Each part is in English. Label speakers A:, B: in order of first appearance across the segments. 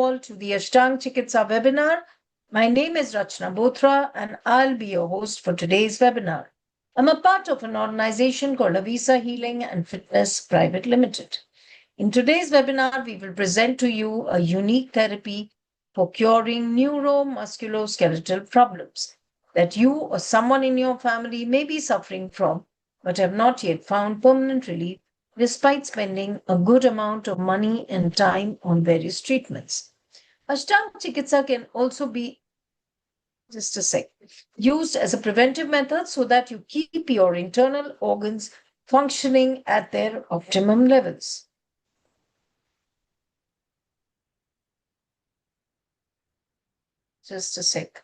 A: all to the Ashtaang Chikitsa webinar. My name is Rachna Bothra and I'll be your host for today's webinar. I'm a part of an organization called Avisa Healing and Fitness Private Limited. In today's webinar, we will present to you a unique therapy for curing neuro musculoskeletal problems that you or someone in your family may be suffering from but have not yet found permanent relief despite spending a good amount of money and time on various treatments. Ashtaang Chikitsa can also be used as a preventive method so that you keep your internal organs functioning at their optimum levels. Just a sec.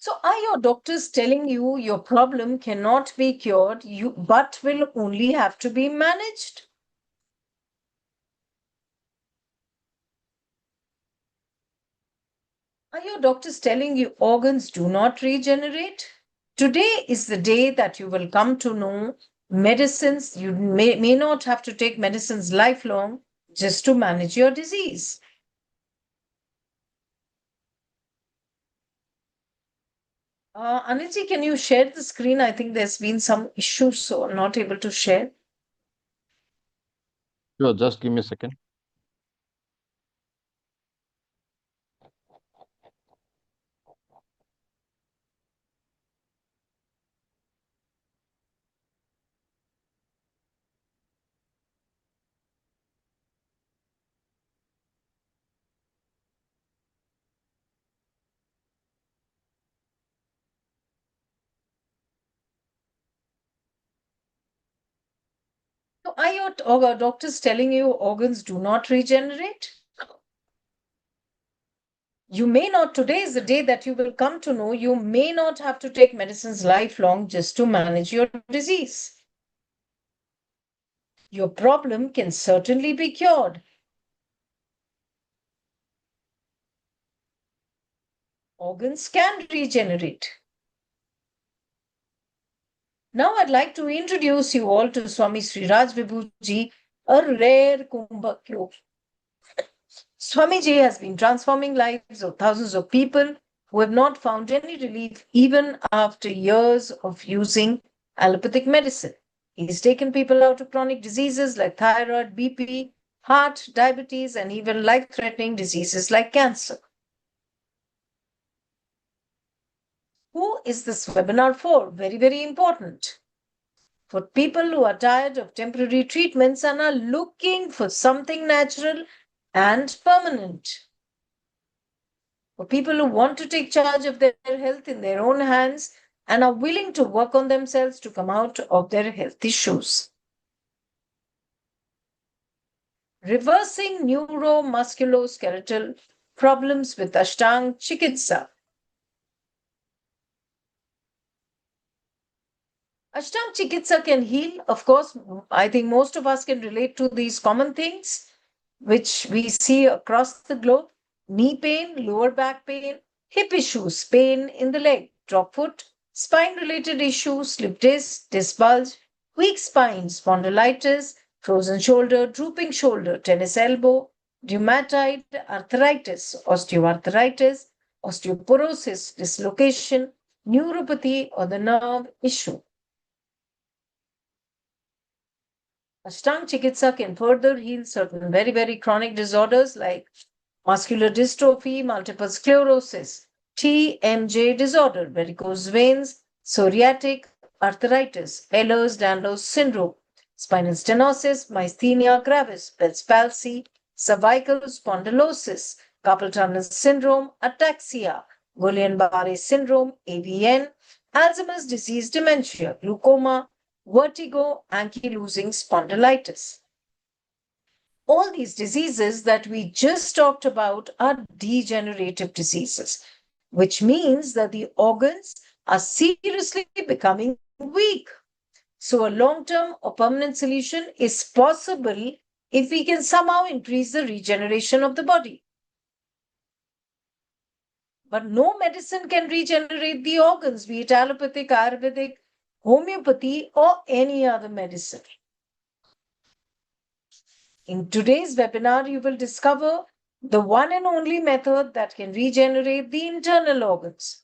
A: So are your doctors telling you your problem cannot be cured, but will only have to be managed? Are your doctors telling you organs do not regenerate? Today is the day that you will come to know medicines. You may not have to take medicines lifelong just to manage your disease. Anilji, can you share the screen? I think there's been some issues, so I'm not able to share.
B: Sure, just give me a second.
A: So are your doctors telling you organs do not regenerate? You may not, today is the day that you will come to know you may not have to take medicines lifelong just to manage your disease. Your problem can certainly be cured. Organs can regenerate. Now I'd like to introduce you all to Swami Sri Raj Vibhuji, a rare Kumbhakyo. Swamiji has been transforming lives of thousands of people who have not found any relief even after years of using allopathic medicine. He's taken people out of chronic diseases like thyroid, BP, heart, diabetes, and even life-threatening diseases like cancer. Who is this webinar for? Very, very important. For people who are tired of temporary treatments and are looking for something natural and permanent. For people who want to take charge of their health in their own hands and are willing to work on themselves to come out of their health issues. Reversing neuro musculoskeletal problems with Ashtaang Chikitsa. Ashtaang Chikitsa can heal. Of course, I think most of us can relate to these common things which we see across the globe. Knee pain, lower back pain, hip issues, pain in the leg, drop foot, spine-related issues, slip disc bulge, weak spine, spondylitis, frozen shoulder, drooping shoulder, tennis elbow, rheumatoid arthritis, osteoarthritis, osteoporosis, dislocation, neuropathy, or the nerve issue. Ashtaang Chikitsa can further heal certain very, very chronic disorders like muscular dystrophy, multiple sclerosis, TMJ disorder, varicose veins, psoriatic arthritis, Ehlers-Danlos syndrome, spinal stenosis, myasthenia gravis, Bell's palsy, cervical spondylosis, carpal tunnel syndrome, ataxia, Guillain-Barré syndrome, AVN, Alzheimer's disease, dementia, glaucoma, vertigo, ankylosing spondylitis. All these diseases that we just talked about are degenerative diseases, which means that the organs are seriously becoming weak. So a long-term or permanent solution is possible if we can somehow increase the regeneration of the body. But no medicine can regenerate the organs, be it allopathic, Ayurvedic, homeopathy, or any other medicine. In today's webinar, you will discover the one and only method that can regenerate the internal organs.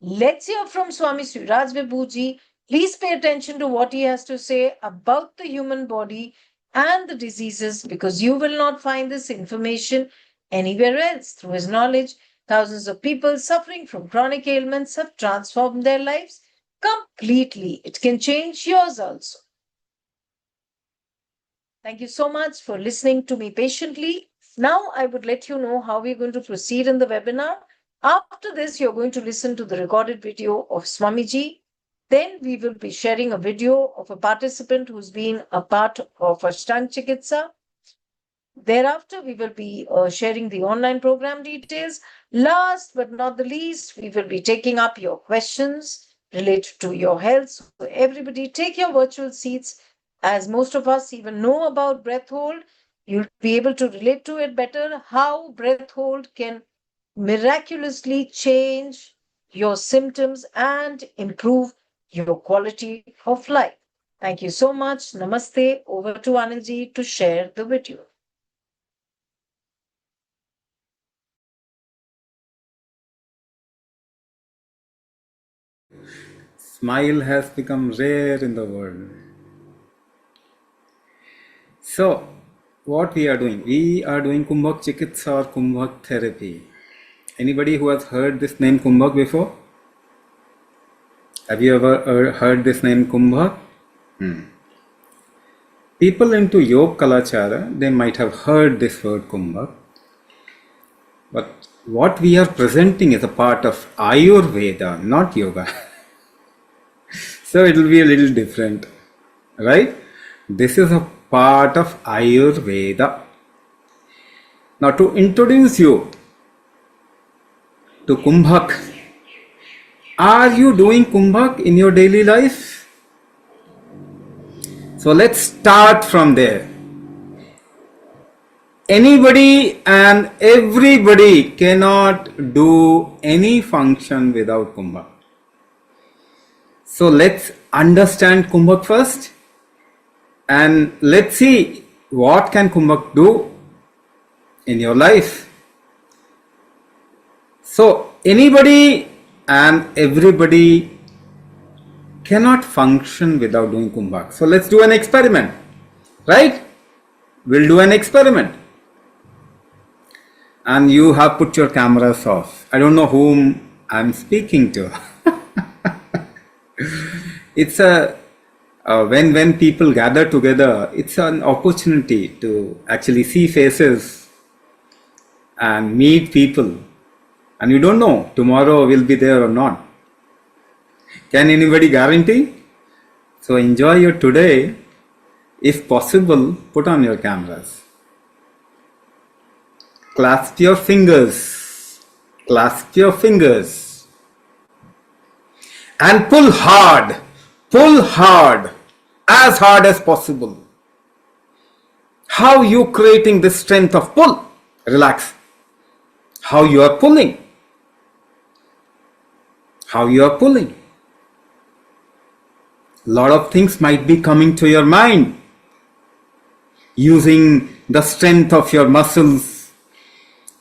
A: Let's hear from Swami Sriraj Vibhuji. Please pay attention to what he has to say about the human body and the diseases, because you will not find this information anywhere else. Through his knowledge, thousands of people suffering from chronic ailments have transformed their lives completely. It can change yours also. Thank you so much for listening to me patiently. Now I would let you know how we're going to proceed in the webinar. After this, you're going to listen to the recorded video of Swamiji. Then we will be sharing a video of a participant who's been a part of Ashtaang Chikitsa. Thereafter, we will be sharing the online program details. Last but not the least, we will be taking up your questions related to your health. So everybody take your virtual seats. As most of us even know about breath hold, you'll be able to relate to it better, how breath hold can miraculously change your symptoms and improve your quality of life. Thank you so much. Namaste. Over to Anilji to share the video.
B: Smile has become rare in the world. So, what we are doing? We are doing Ashtaang Chikitsa or Ashtaang therapy. Anybody who has heard this name Ashtaang before? Have you ever heard this name Ashtaang? People into Yoga Kalachara, they might have heard this word Ashtaang. But what we are presenting is a part of Ayurveda, not yoga. So it will be a little different, right? This is a part of Ayurveda. Now to introduce you to Kumbhak, are you doing Kumbhak in your daily life? So let's start from there. Anybody and everybody cannot do any function without Kumbhak. So let's understand Kumbhak first, and let's see what can Kumbhak do in your life. So anybody and everybody cannot function without doing Kumbhak. So let's do an experiment, right? We'll do an experiment. And you have put your cameras off. I don't know whom I'm speaking to. It's when people gather together, it's an opportunity to actually see faces and meet people, and you don't know tomorrow will be there or not. Can anybody guarantee? So enjoy your today. If possible, put on your cameras. Clasp your fingers. Clasp your fingers. And pull hard. Pull hard. As hard as possible. How you creating this strength of pull? Relax. How you are pulling. How you are pulling. Lot of things might be coming to your mind. Using the strength of your muscles.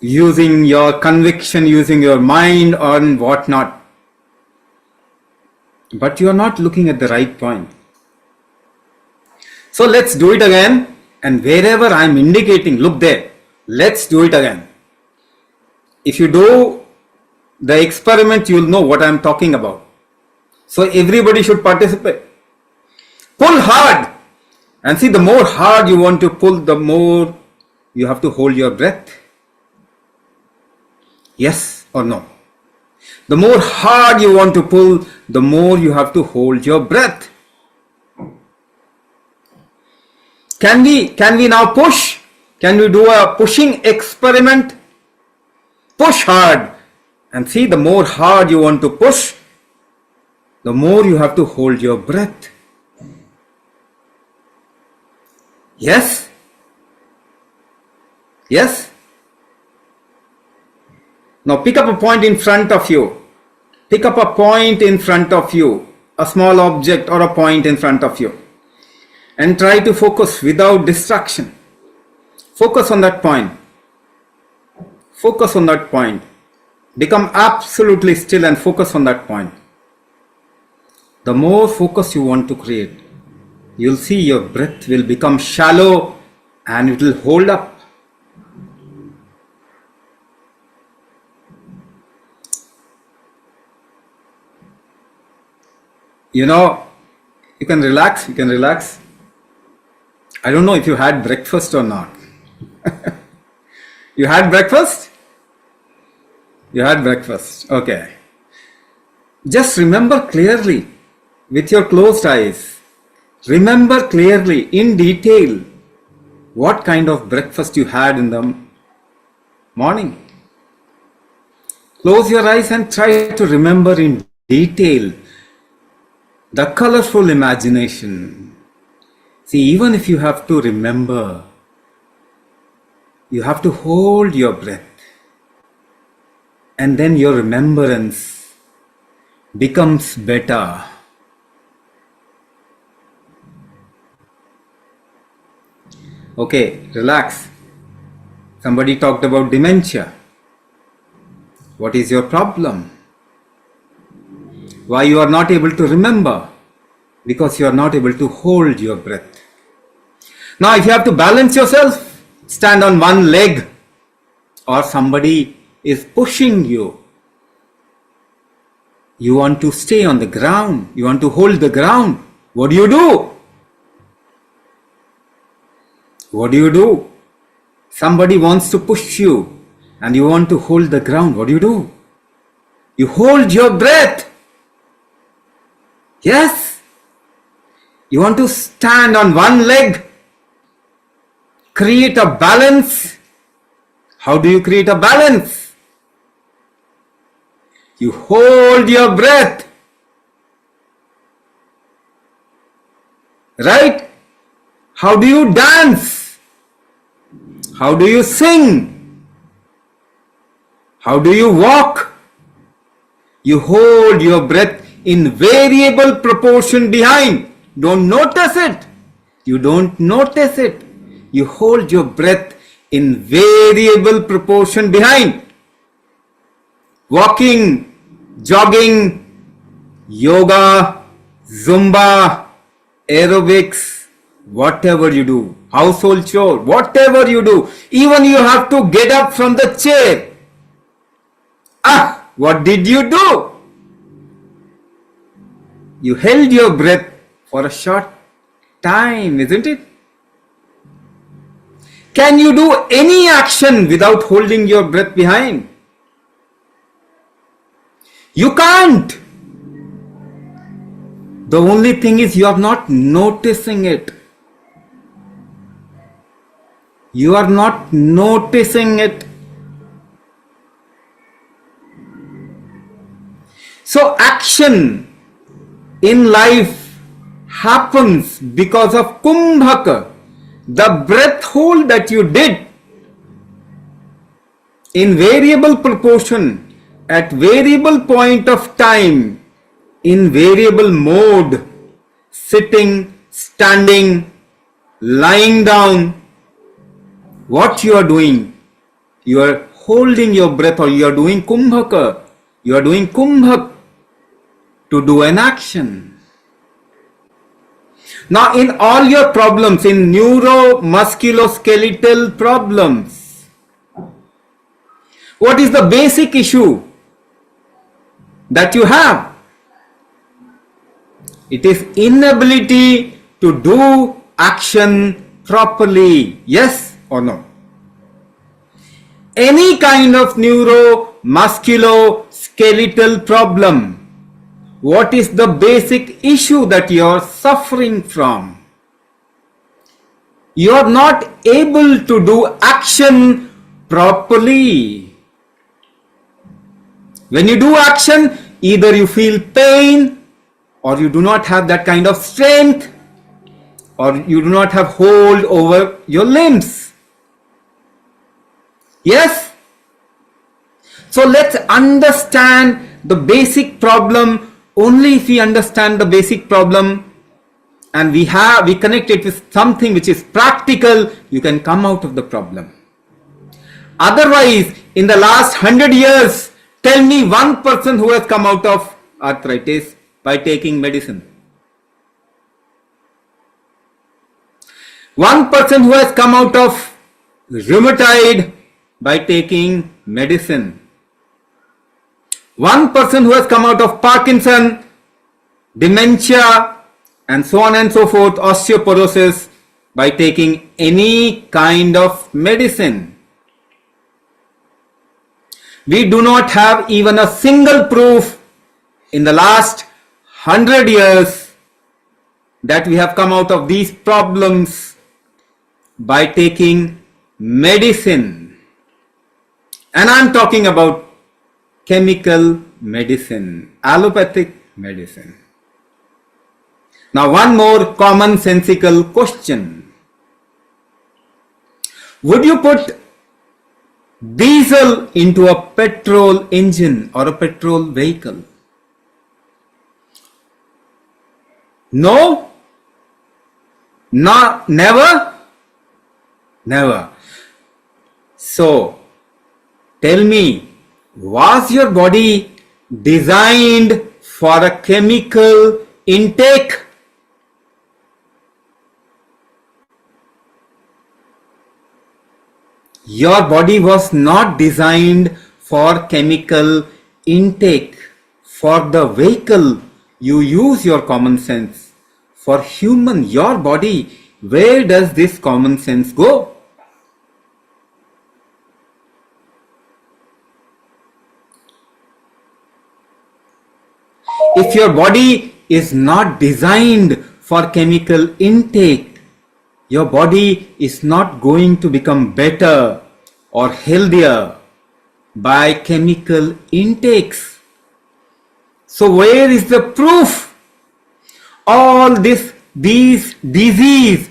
B: Using your conviction, using your mind or whatnot. But you are not looking at the right point. So let's do it again. And wherever I am indicating, look there. Let's do it again. If you do the experiment, you will know what I am talking about. So everybody should participate. Pull hard. And see, the more hard you want to pull, the more you have to hold your breath. Yes or no? The more hard you want to pull, the more you have to hold your breath. Can we now push? Can we do a pushing experiment? Push hard. And see, the more hard you want to push, the more you have to hold your breath. Yes? Yes? Now pick up a point in front of you. Pick up a point in front of you, a small object or a point in front of you, and try to focus without distraction. Focus on that point. Focus on that point. Become absolutely still and focus on that point. The more focus you want to create, you'll see your breath will become shallow and it will hold up. You can relax, I don't know if you had breakfast or not. You had breakfast? You had breakfast, okay. Just remember clearly with your closed eyes. Remember clearly in detail what kind of breakfast you had in the morning. Close your eyes and try to remember in detail the colorful imagination. See, even if you have to remember, you have to hold your breath, and then your remembrance becomes better. Okay, relax. Somebody talked about dementia. What is your problem? Why you are not able to remember? Because you are not able to hold your breath. Now if you have to balance yourself, stand on one leg, or somebody is pushing you. You want to stay on the ground. You want to hold the ground. What do? What do? Somebody wants to push you and you want to hold the ground. What do? You hold your breath. Yes. You want to stand on one leg. Create a balance. How do you create a balance? You hold your breath. Right? How do you dance? How do you sing? How do you walk? You hold your breath in variable proportion behind. Don't notice it. You don't notice it. You hold your breath in variable proportion behind. Walking, jogging, yoga, Zumba, aerobics, whatever you do, household chore, whatever you do, even you have to get up from the chair. What did you do? You held your breath for a short time, isn't it? Can you do any action without holding your breath behind? You can't. The only thing is you are not noticing it. You are not noticing it. So action in life happens because of kumbhaka, the breath hold that you did in variable proportion, at variable point of time, in variable mode, sitting, standing, lying down. What you are doing? You are holding your breath, or you are doing kumbhaka. You are doing kumbhak to do an action. Now in all your problems, in neuro musculoskeletal problems, what is the basic issue that you have? It is inability to do action properly. Yes or no? Any kind of neuro musculoskeletal problem, what is the basic issue that you are suffering from? You are not able to do action properly. When you do action, either you feel pain or you do not have that kind of strength, or you do not have hold over your limbs. Yes? So let's understand the basic problem. Only if we understand the basic problem and we connect it with something which is practical, you can come out of the problem. Otherwise, in the last 100 years, tell me one person who has come out of arthritis by taking medicine. One person who has come out of rheumatoid by taking medicine. One person who has come out of Parkinson, dementia, and so on and so forth, osteoporosis, by taking any kind of medicine. We do not have even a single proof in the last 100 years that we have come out of these problems by taking medicine. And I am talking about chemical medicine, allopathic medicine. Now, one more commonsensical question. Would you put diesel into a petrol engine or a petrol vehicle? No? Never? Never. So, tell me, was your body designed for a chemical intake? Your body was not designed for chemical intake. For the vehicle, you use your common sense. For human, your body, where does this common sense go? If your body is not designed for chemical intake, your body is not going to become better or healthier by chemical intakes. So where is the proof? All these diseases,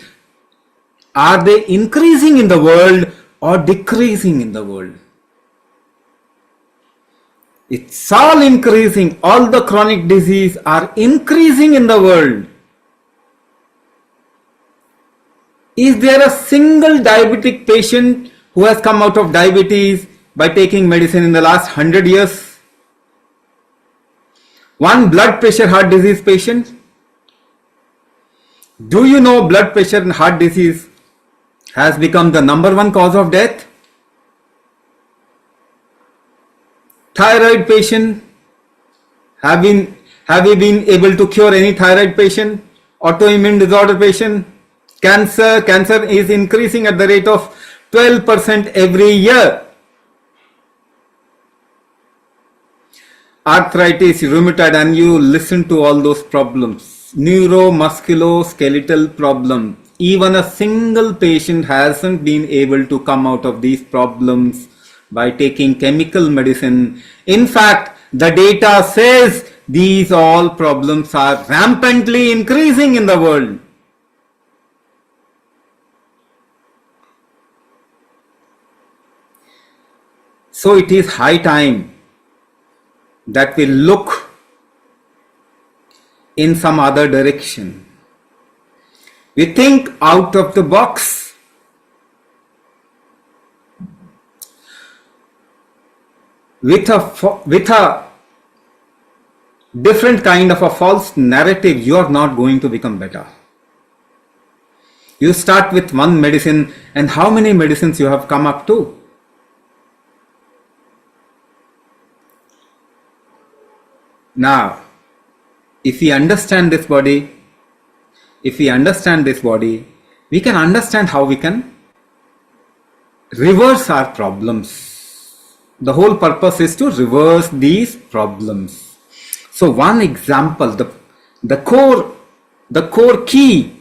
B: are they increasing in the world or decreasing in the world? It's all increasing. All the chronic diseases are increasing in the world. Is there a single diabetic patient who has come out of diabetes by taking medicine in the last 100 years? One blood pressure heart disease patient? Do you know blood pressure and heart disease has become the #1 cause of death? Thyroid patient, have we been able to cure any thyroid patient? Autoimmune disorder patient? Cancer is increasing at the rate of 12% every year. Arthritis, rheumatoid, and you listen to all those problems. Neuro Musculoskeletal Problems. Even a single patient hasn't been able to come out of these problems by taking chemical medicine. In fact, the data says these all problems are rampantly increasing in the world. So it is high time that we look in some other direction. We think out of the box. With a different kind of a false narrative, you are not going to become better. You start with one medicine, and how many medicines you have come up to? Now, if we understand this body, we can understand how we can reverse our problems. The whole purpose is to reverse these problems. So one example, the core key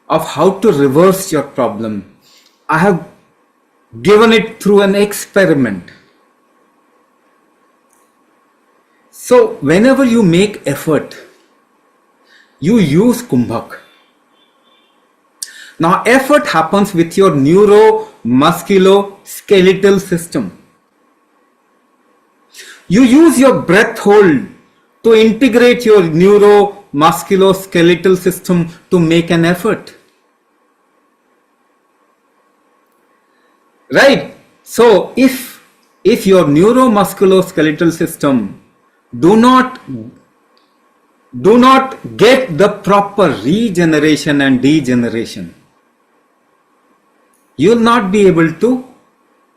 B: of how to reverse your problem, I have given it through an experiment. So whenever you make effort, you use kumbhak. Now effort happens with your neuro-musculoskeletal system. You use your breath hold to integrate your neuro-musculoskeletal system to make an effort. Right? So if your neuromusculoskeletal system do not get the proper regeneration and degeneration, you will not be able to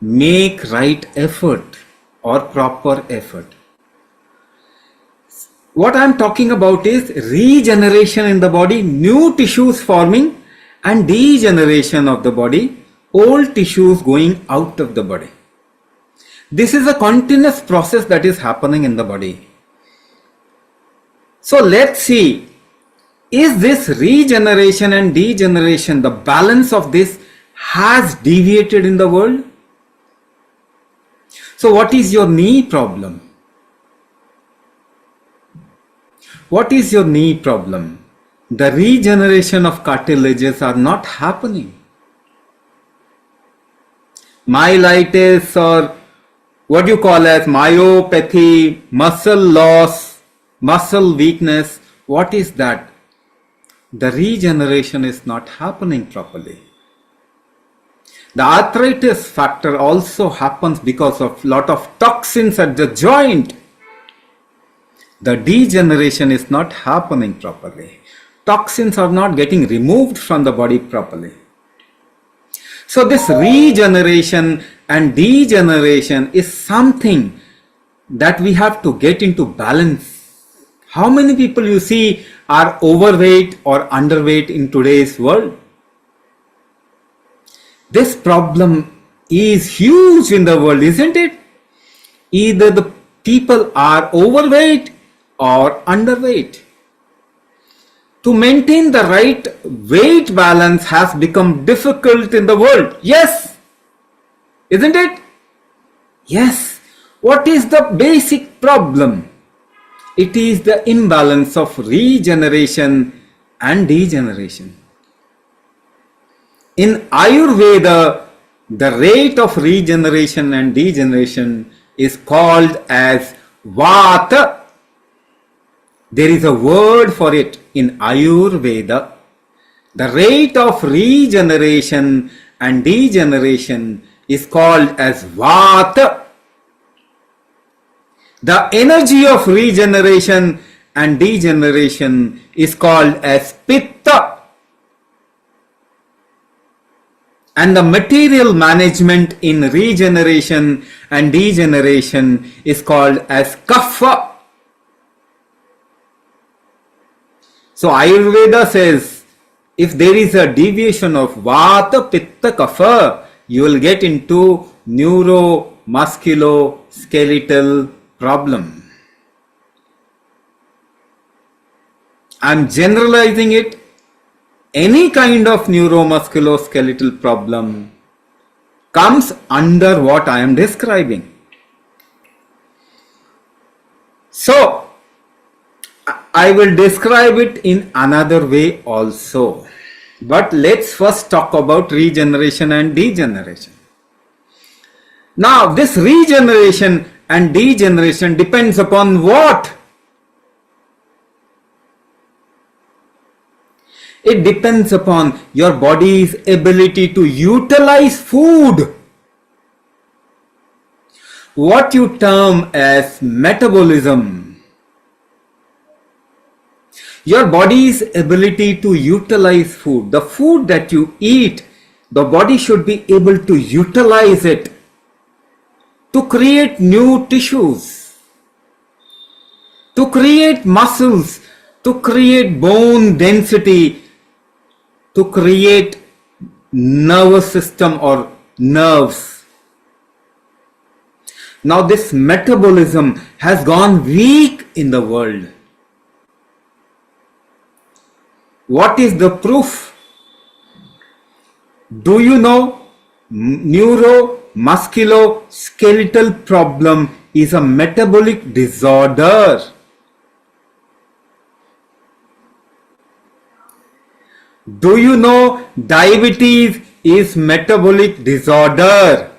B: make right effort or proper effort. What I am talking about is regeneration in the body, new tissues forming, and degeneration of the body, old tissues going out of the body. This is a continuous process that is happening in the body. So let's see, is this regeneration and degeneration, the balance of this has deviated in the world? So what is your knee problem? What is your knee problem? The regeneration of cartilages are not happening. Myelitis, or what you call as myopathy, muscle loss, muscle weakness, what is that? The regeneration is not happening properly. The arthritis factor also happens because of lot of toxins at the joint. The degeneration is not happening properly. Toxins are not getting removed from the body properly. So this regeneration and degeneration is something that we have to get into balance. How many people you see are overweight or underweight in today's world? This problem is huge in the world, isn't it? Either the people are overweight or underweight. To maintain the right weight balance has become difficult in the world. Yes, isn't it? Yes. What is the basic problem? It is the imbalance of regeneration and degeneration. In Ayurveda, the rate of regeneration and degeneration is called as Vata. There is a word for it in Ayurveda. The rate of regeneration and degeneration is called as Vata. The energy of regeneration and degeneration is called as Pitta. And the material management in regeneration and degeneration is called as Kapha. So Ayurveda says, if there is a deviation of Vata, Pitta, Kapha, you will get into neuromusculoskeletal problem. I am generalizing it. Any kind of neuromusculoskeletal problem comes under what I am describing. So, I will describe it in another way also. But let's first talk about regeneration and degeneration. Now, this regeneration and degeneration depends upon what? It depends upon your body's ability to utilize food. What you term as metabolism. Your body's ability to utilize food. The food that you eat, the body should be able to utilize it to create new tissues, to create muscles, to create bone density, to create nervous system or nerves. Now this metabolism has gone weak in the world. What is the proof? Do you know neuromusculoskeletal problem is a metabolic disorder? Do you know diabetes is metabolic disorder?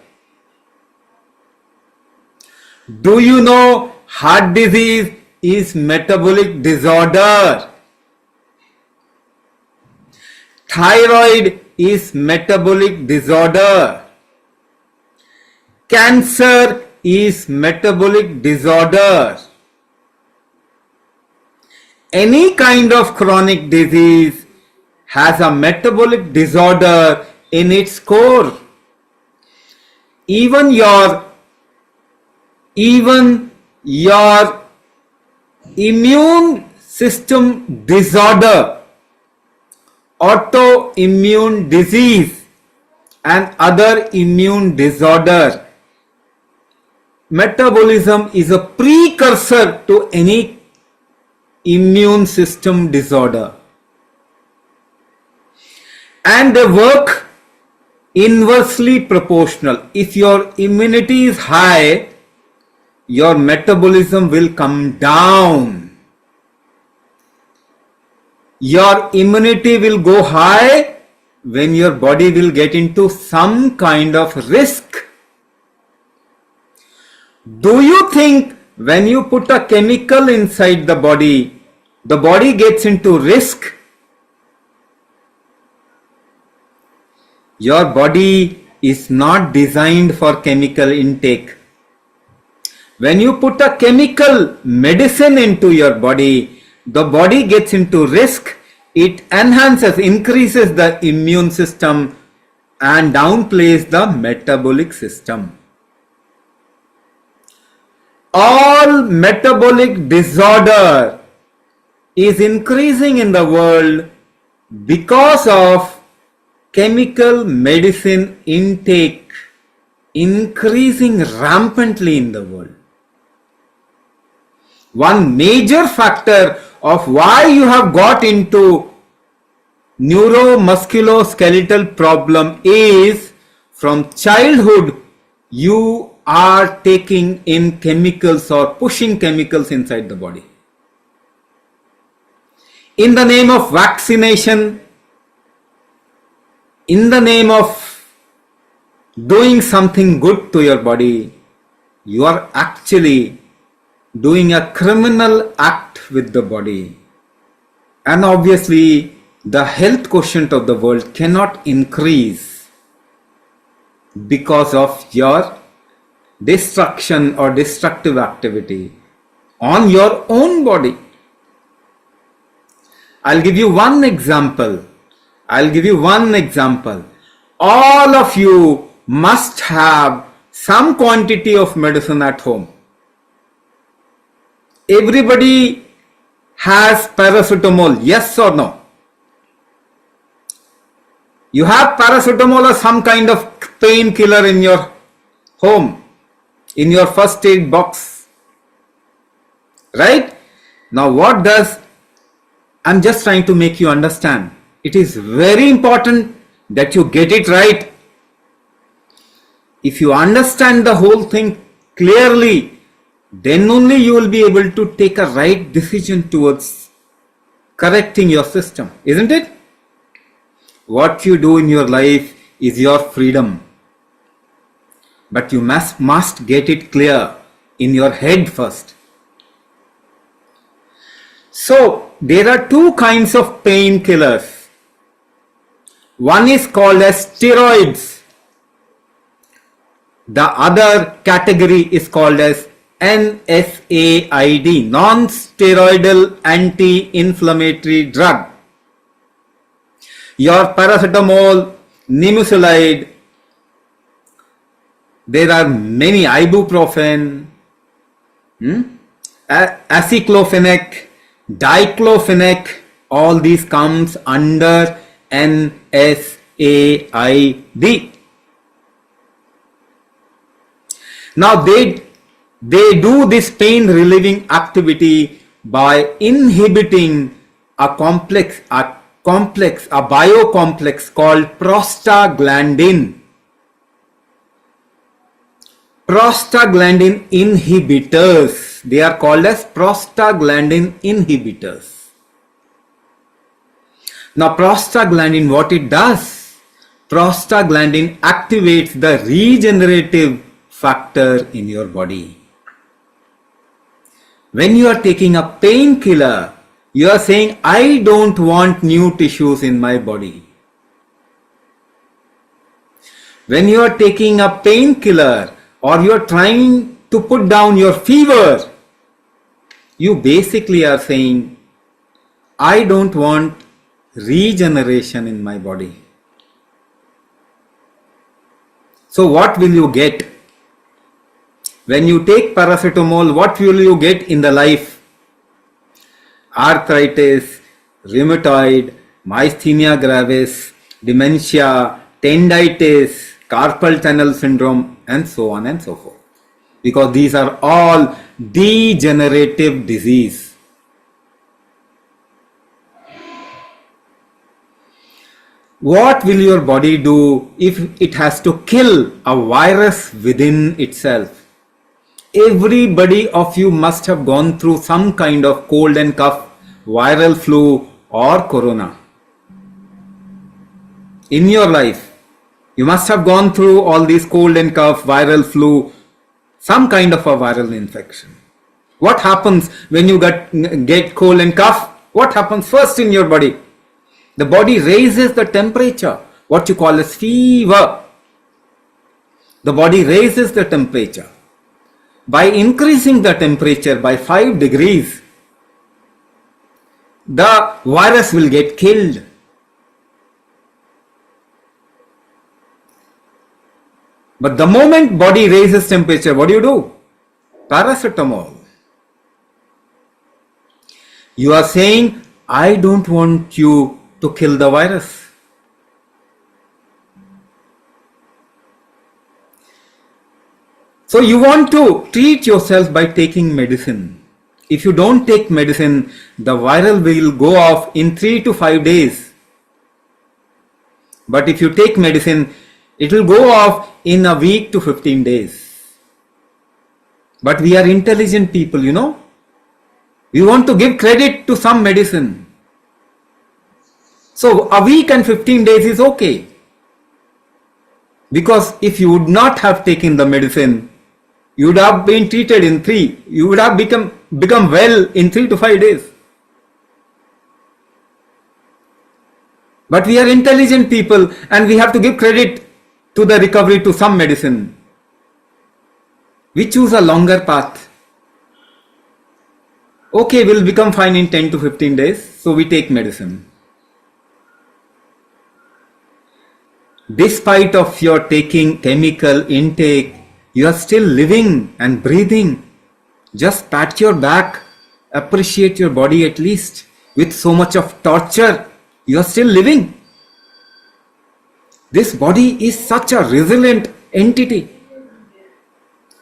B: Do you know heart disease is metabolic disorder? Thyroid is metabolic disorder. Cancer is metabolic disorder. Any kind of chronic disease has a metabolic disorder in its core. Even your immune system disorder, autoimmune disease and other immune disorder, metabolism is a precursor to any immune system disorder, and they work inversely proportional. If your immunity is high, your metabolism will come down. Your immunity will go high when your body will get into some kind of risk. Do you think when you put a chemical inside the body gets into risk? Your body is not designed for chemical intake. When you put a chemical medicine into your body, the body gets into risk. It enhances, increases the immune system and downplays the metabolic system. All metabolic disorder is increasing in the world because of chemical medicine intake increasing rampantly in the world. One major factor of why you have got into neuro musculoskeletal problem is from childhood you are taking in chemicals or pushing chemicals inside the body. In the name of vaccination, in the name of doing something good to your body, you are actually doing a criminal act with the body. And obviously, the health quotient of the world cannot increase because of your destruction or destructive activity on your own body. I'll give you one example. All of you must have some quantity of medicine at home. Everybody has paracetamol, yes or no? You have paracetamol or some kind of painkiller in your home, in your first aid box, right? Now I'm just trying to make you understand. It is very important that you get it right. If you understand the whole thing clearly, then only you will be able to take a right decision towards correcting your system, isn't it? What you do in your life is your freedom. But you must get it clear in your head first. So, there are two kinds of painkillers. One is called as steroids. The other category is called as NSAID, non-steroidal anti-inflammatory drug. Your paracetamol, nimesulide, there are many, ibuprofen, aceclofenac, diclofenac, all these comes under NSAID. Now they do this pain relieving activity by inhibiting a biocomplex called prostaglandin. Prostaglandin inhibitors. They are called as prostaglandin inhibitors. Now prostaglandin, what it does? Prostaglandin activates the regenerative factor in your body. When you are taking a painkiller, you are saying, I don't want new tissues in my body. When you are taking a painkiller or you are trying to put down your fever, you basically are saying, I don't want regeneration in my body. So what will you get? When you take paracetamol, what will you get in the life? Arthritis, rheumatoid, myasthenia gravis, dementia, tendinitis, carpal tunnel syndrome, and so on and so forth. Because these are all degenerative disease. What will your body do if it has to kill a virus within itself? Everybody of you must have gone through some kind of cold and cough, viral flu or corona. In your life, you must have gone through all these cold and cough, viral flu, some kind of a viral infection. What happens when you get cold and cough? What happens first in your body? The body raises the temperature, what you call as fever. The body raises the temperature. By increasing the temperature by 5 degrees, the virus will get killed. But the moment body raises temperature, what do? Paracetamol. You are saying, I don't want you to kill the virus. So you want to treat yourself by taking medicine. If you don't take medicine, the viral will go off in 3 to 5 days. But if you take medicine, it will go off in a week to 15 days. But we are intelligent people, you know. We want to give credit to some medicine. So a week and 15 days is okay. Because if you would not have taken the medicine, you would have been treated in 3. You would have become well in 3 to 5 days. But we are intelligent people and we have to give credit to the recovery to some medicine. We choose a longer path. Okay, we'll become fine in 10 to 15 days, so we take medicine. Despite of your taking chemical intake, you are still living and breathing. Just pat your back, appreciate your body at least. With so much of torture, you are still living. This body is such a resilient entity.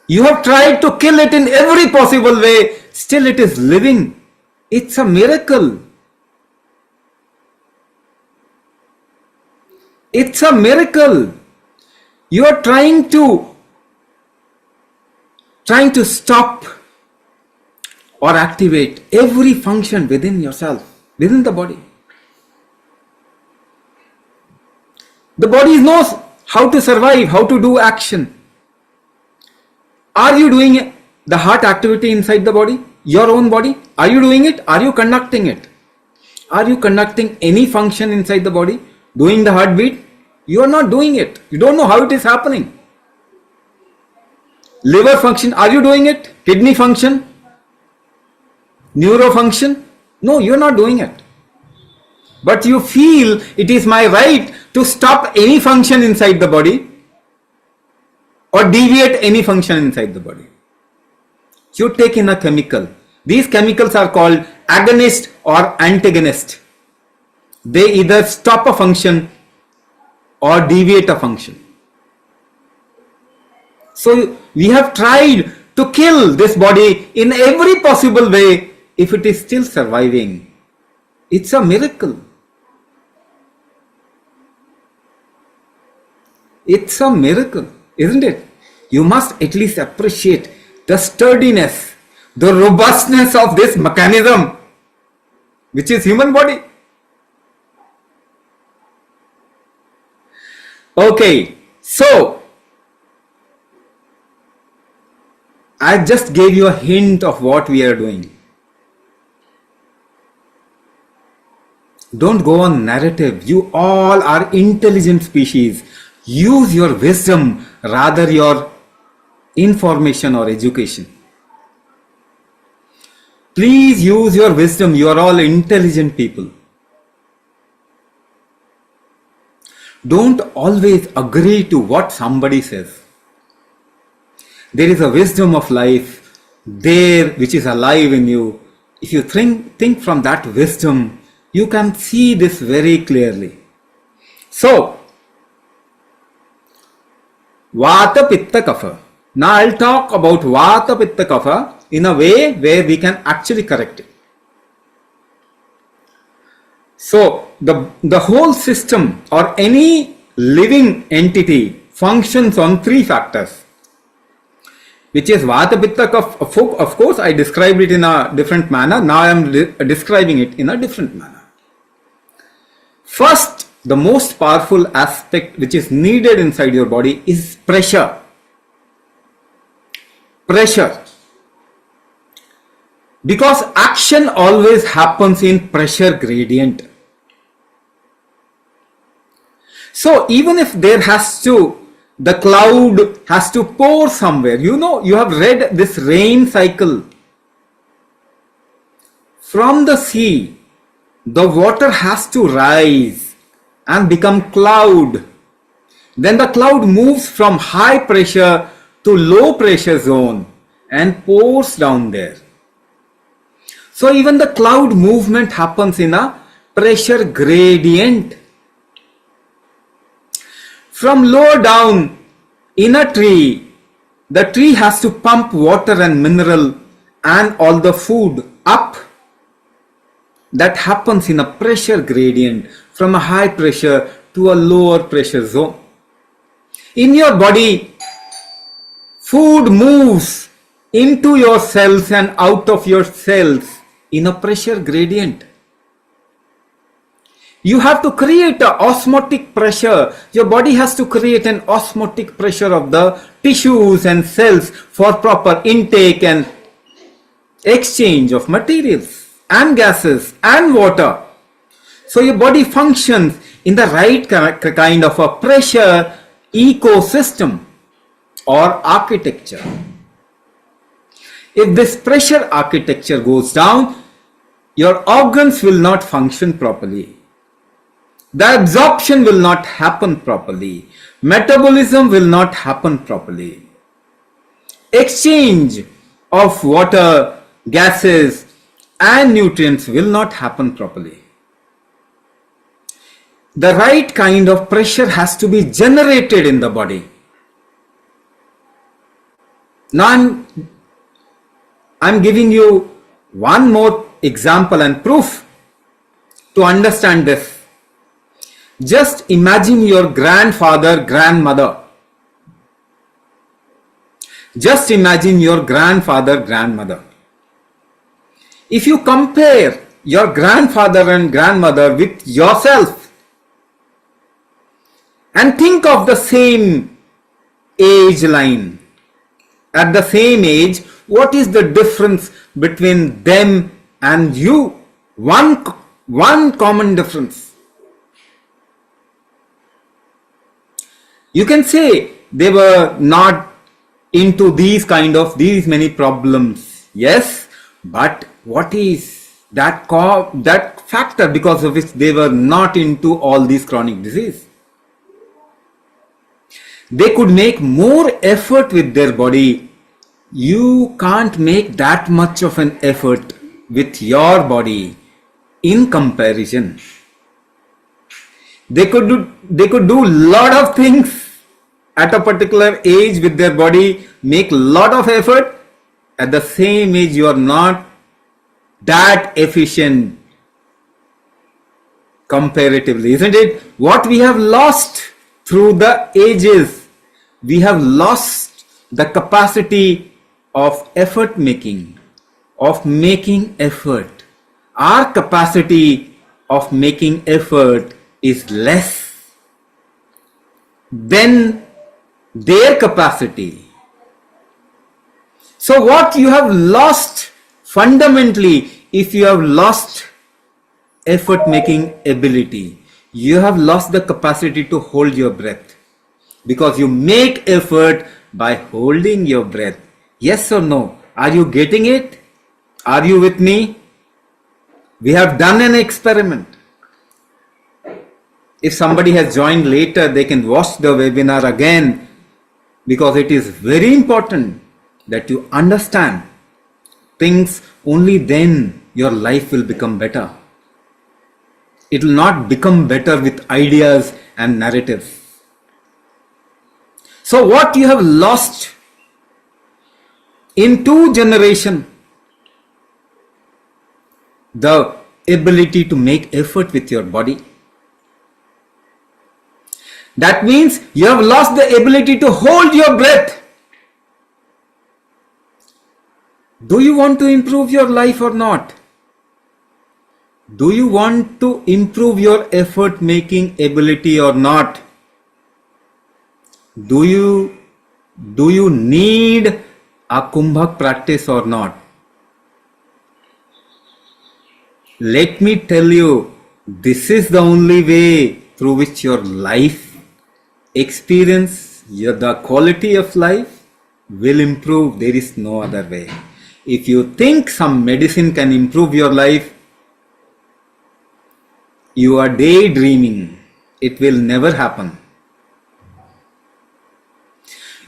B: You have tried to kill it in every possible way, still it is living. It's a miracle. It's a miracle. You are trying to stop or activate every function within yourself, within the body. The body knows how to survive, how to do action. Are you doing the heart activity inside the body, your own body? Are you doing it? Are you conducting it? Are you conducting any function inside the body? Doing the heartbeat? You are not doing it. You don't know how it is happening. Liver function, are you doing it? Kidney function? Neuro function? No, you are not doing it. But you feel it is my right to stop any function inside the body or deviate any function inside the body. You take in a chemical. These chemicals are called agonist or antagonist. They either stop a function or deviate a function. So we have tried to kill this body in every possible way. If it is still surviving, it's a miracle. It's a miracle, isn't it? You must at least appreciate the sturdiness, the robustness of this mechanism, which is human body. Okay, so I just gave you a hint of what we are doing. Don't go on narrative. You all are intelligent species. Use your wisdom rather your information or education. Please use your wisdom. You are all intelligent people. Don't always agree to what somebody says. There is a wisdom of life there which is alive in you. If you think from that wisdom, you can see this very clearly. So, Vata Pitta Kapha. Now I'll talk about Vata Pitta Kapha in a way where we can actually correct it. So, the whole system or any living entity functions on three factors, which is Vata Pitta Kapha. Of course, I described it in a different manner. Now I am describing it in a different manner. First, the most powerful aspect which is needed inside your body is pressure. Pressure. Because action always happens in pressure gradient. So even if the cloud has to pour somewhere, you have read this rain cycle. From the sea, the water has to rise and become cloud. Then the cloud moves from high pressure to low pressure zone and pours down there. So even the cloud movement happens in a pressure gradient. From lower down in a tree, the tree has to pump water and mineral and all the food up. That happens in a pressure gradient from a high pressure to a lower pressure zone. In your body, food moves into your cells and out of your cells in a pressure gradient. You have to create an osmotic pressure. Your body has to create an osmotic pressure of the tissues and cells for proper intake and exchange of materials and gases and water. So your body functions in the right kind of a pressure ecosystem or architecture. If this pressure architecture goes down, your organs will not function properly. The absorption will not happen properly. Metabolism will not happen properly. Exchange of water, gases and nutrients will not happen properly. The right kind of pressure has to be generated in the body. Now I'm giving you one more example and proof to understand this. Just imagine your grandfather, grandmother. Just imagine your grandfather, grandmother. If you compare your grandfather and grandmother with yourself and think of the same age line, at the same age, what is the difference between them and you? One common difference. You can say they were not into these many problems. Yes, but what is that factor because of which they were not into all these chronic disease? They could make more effort with their body. You can't make that much of an effort with your body in comparison. They could do lot of things at a particular age with their body, make lot of effort. At the same age, you are not that efficient comparatively, isn't it? What we have lost through the ages, we have lost the capacity of effort making, of making effort. Our capacity of making effort is less. than their capacity. So what you have lost fundamentally, if you have lost effort making ability, you have lost the capacity to hold your breath, because you make effort by holding your breath. Yes or no? Are you getting it? Are you with me? We have done an experiment. If somebody has joined later, they can watch the webinar again, because it is very important that you understand things. Only then your life will become better. It will not become better with ideas and narratives. So what you have lost in 2 generations, the ability to make effort with your body. That means you have lost the ability to hold your breath. Do you want to improve your life or not? Do you want to improve your effort making ability or not? Do you need a Kumbhak practice or not? Let me tell you, this is the only way through which your life experience, the quality of life will improve. There is no other way. If you think some medicine can improve your life, you are daydreaming. It will never happen.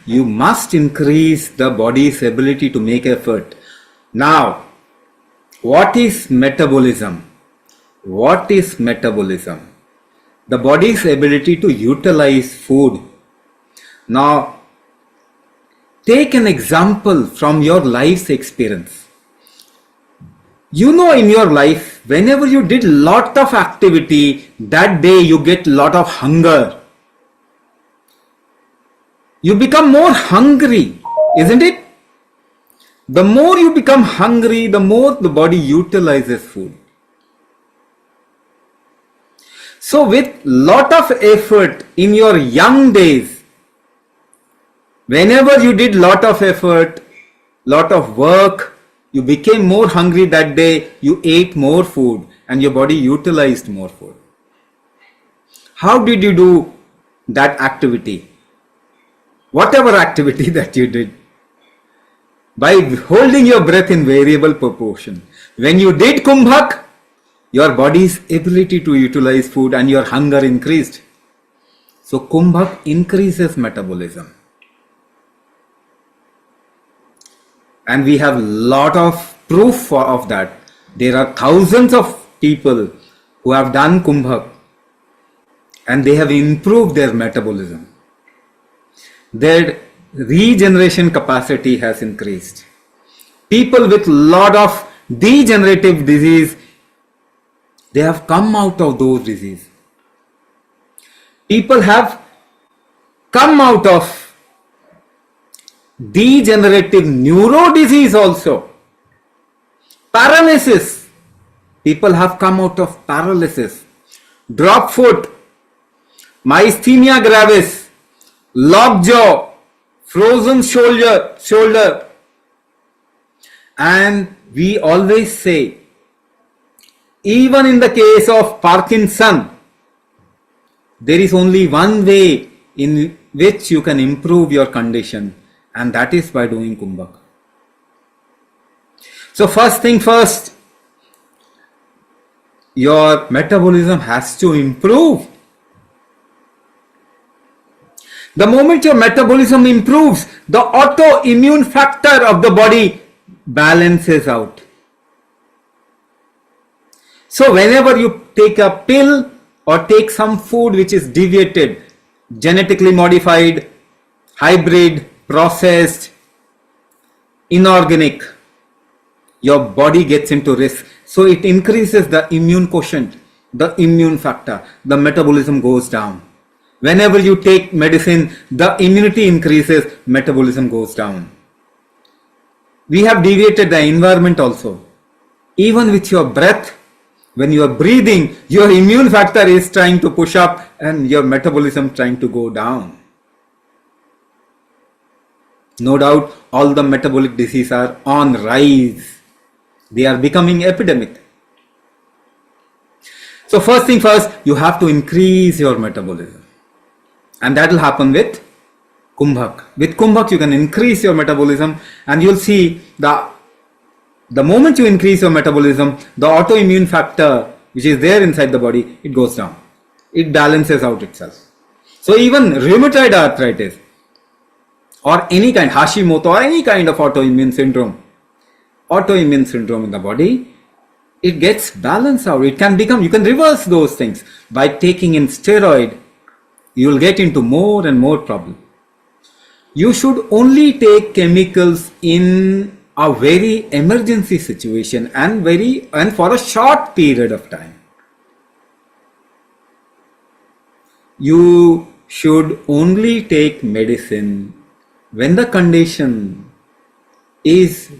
B: You must increase the body's ability to make effort. Now, what is metabolism? What is metabolism? The body's ability to utilize food. Now, take an example from your life's experience. You know, in your life, whenever you did lot of activity, that day you get lot of hunger. You become more hungry, isn't it? The more you become hungry, the more the body utilizes food. So with lot of effort in your young days, whenever you did lot of effort, lot of work, you became more hungry that day, you ate more food and your body utilized more food. How did you do that activity? Whatever activity that you did, by holding your breath in variable proportion. When you did Kumbhak, your body's ability to utilize food and your hunger increased. So Kumbhak increases metabolism. And we have lot of proof of that. There are thousands of people who have done Kumbhak and they have improved their metabolism. Their regeneration capacity has increased. People with lot of degenerative disease, they have come out of those diseases. People have come out of degenerative neuro disease also. Paralysis. People have come out of paralysis. Drop foot, myasthenia gravis, lockjaw, frozen shoulder. And we always say, even in the case of Parkinson, there is only one way in which you can improve your condition, and that is by doing Kumbhak. So first thing first, your metabolism has to improve. The moment your metabolism improves, the autoimmune factor of the body balances out. So whenever you take a pill or take some food which is deviated, genetically modified, hybrid, processed, inorganic, your body gets into risk. So it increases the immune quotient, the immune factor, the metabolism goes down. Whenever you take medicine, the immunity increases, metabolism goes down. We have deviated the environment also. Even with your breath, When you are breathing, your immune factor is trying to push up and your metabolism trying to go down. No doubt, all the metabolic diseases are on rise. They are becoming epidemic. So first thing first, you have to increase your metabolism. And that will happen with Kumbhak. With Kumbhak, you can increase your metabolism, and you'll see the moment you increase your metabolism, the autoimmune factor which is there inside the body, it goes down. It balances out itself. So even rheumatoid arthritis or any kind, Hashimoto or any kind of autoimmune syndrome in the body, it gets balanced out. It can become, you can reverse those things by taking in steroid. You will get into more and more problem. You should only take chemicals in a very emergency situation and for a short period of time. You should only take medicine when the condition is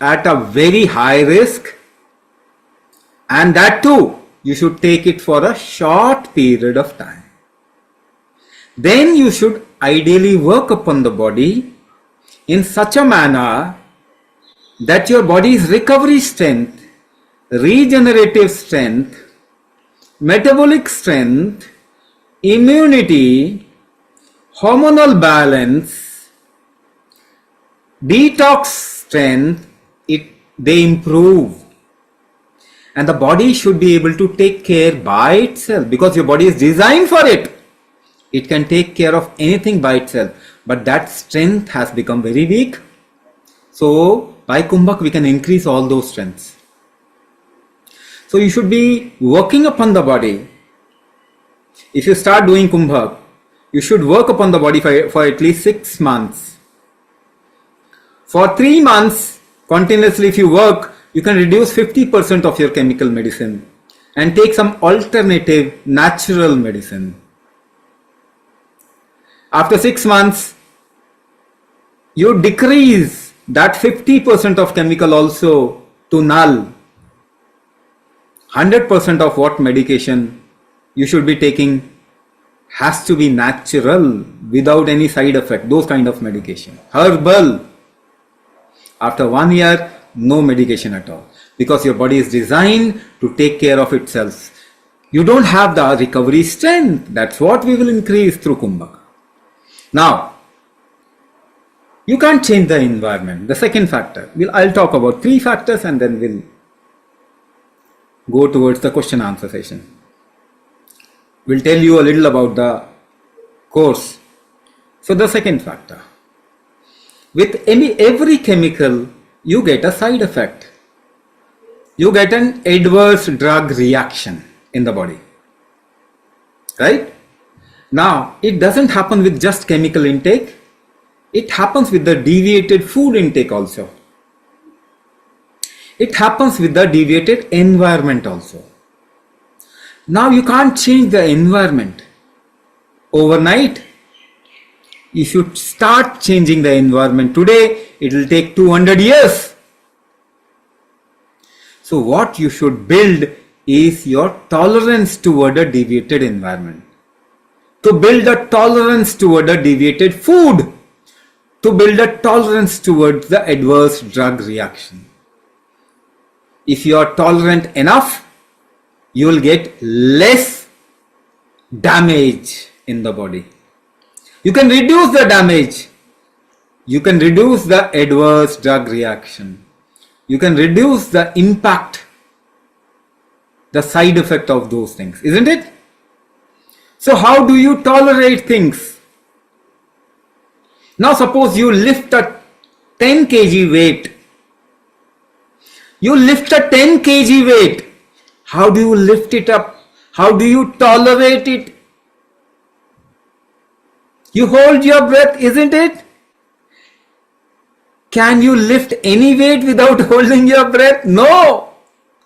B: at a very high risk, and that too you should take it for a short period of time. Then you should ideally work upon the body in such a manner that your body's recovery strength, regenerative strength, metabolic strength, immunity, hormonal balance, detox strength, they improve. And the body should be able to take care by itself, because your body is designed for it. It can take care of anything by itself, but that strength has become very weak. So by Kumbhak we can increase all those strengths. So you should be working upon the body. If you start doing Kumbhak, you should work upon the body for at least 6 months. For 3 months continuously if you work, you can reduce 50% of your chemical medicine and take some alternative natural medicine. After 6 months, you decrease that 50% of chemical also to null. 100% of what medication you should be taking has to be natural, without any side effect, those kind of medication. Herbal. After 1 year, no medication at all, because your body is designed to take care of itself. You don't have the recovery strength. That's what we will increase through Kumbhak. Now, you can't change the environment. The second factor, I'll talk about 3 factors and then we'll go towards the question answer session. We'll tell you a little about the course. So the second factor, with every chemical you get a side effect. You get an adverse drug reaction in the body, right? Now, it doesn't happen with just chemical intake. It happens with the deviated food intake also. It happens with the deviated environment also. Now, you can't change the environment overnight. You should start changing the environment today. It will take 200 years. So what you should build is your tolerance toward a deviated environment. To build a tolerance toward a deviated food. To build a tolerance towards the adverse drug reaction. If you are tolerant enough, you will get less damage in the body. You can reduce the damage. You can reduce the adverse drug reaction. You can reduce the impact, the side effect of those things, isn't it? So how do you tolerate things? Now suppose you lift a 10 kg weight. You lift a 10 kg weight. How do you lift it up? How do you tolerate it? You hold your breath, isn't it? Can you lift any weight without holding your breath? No.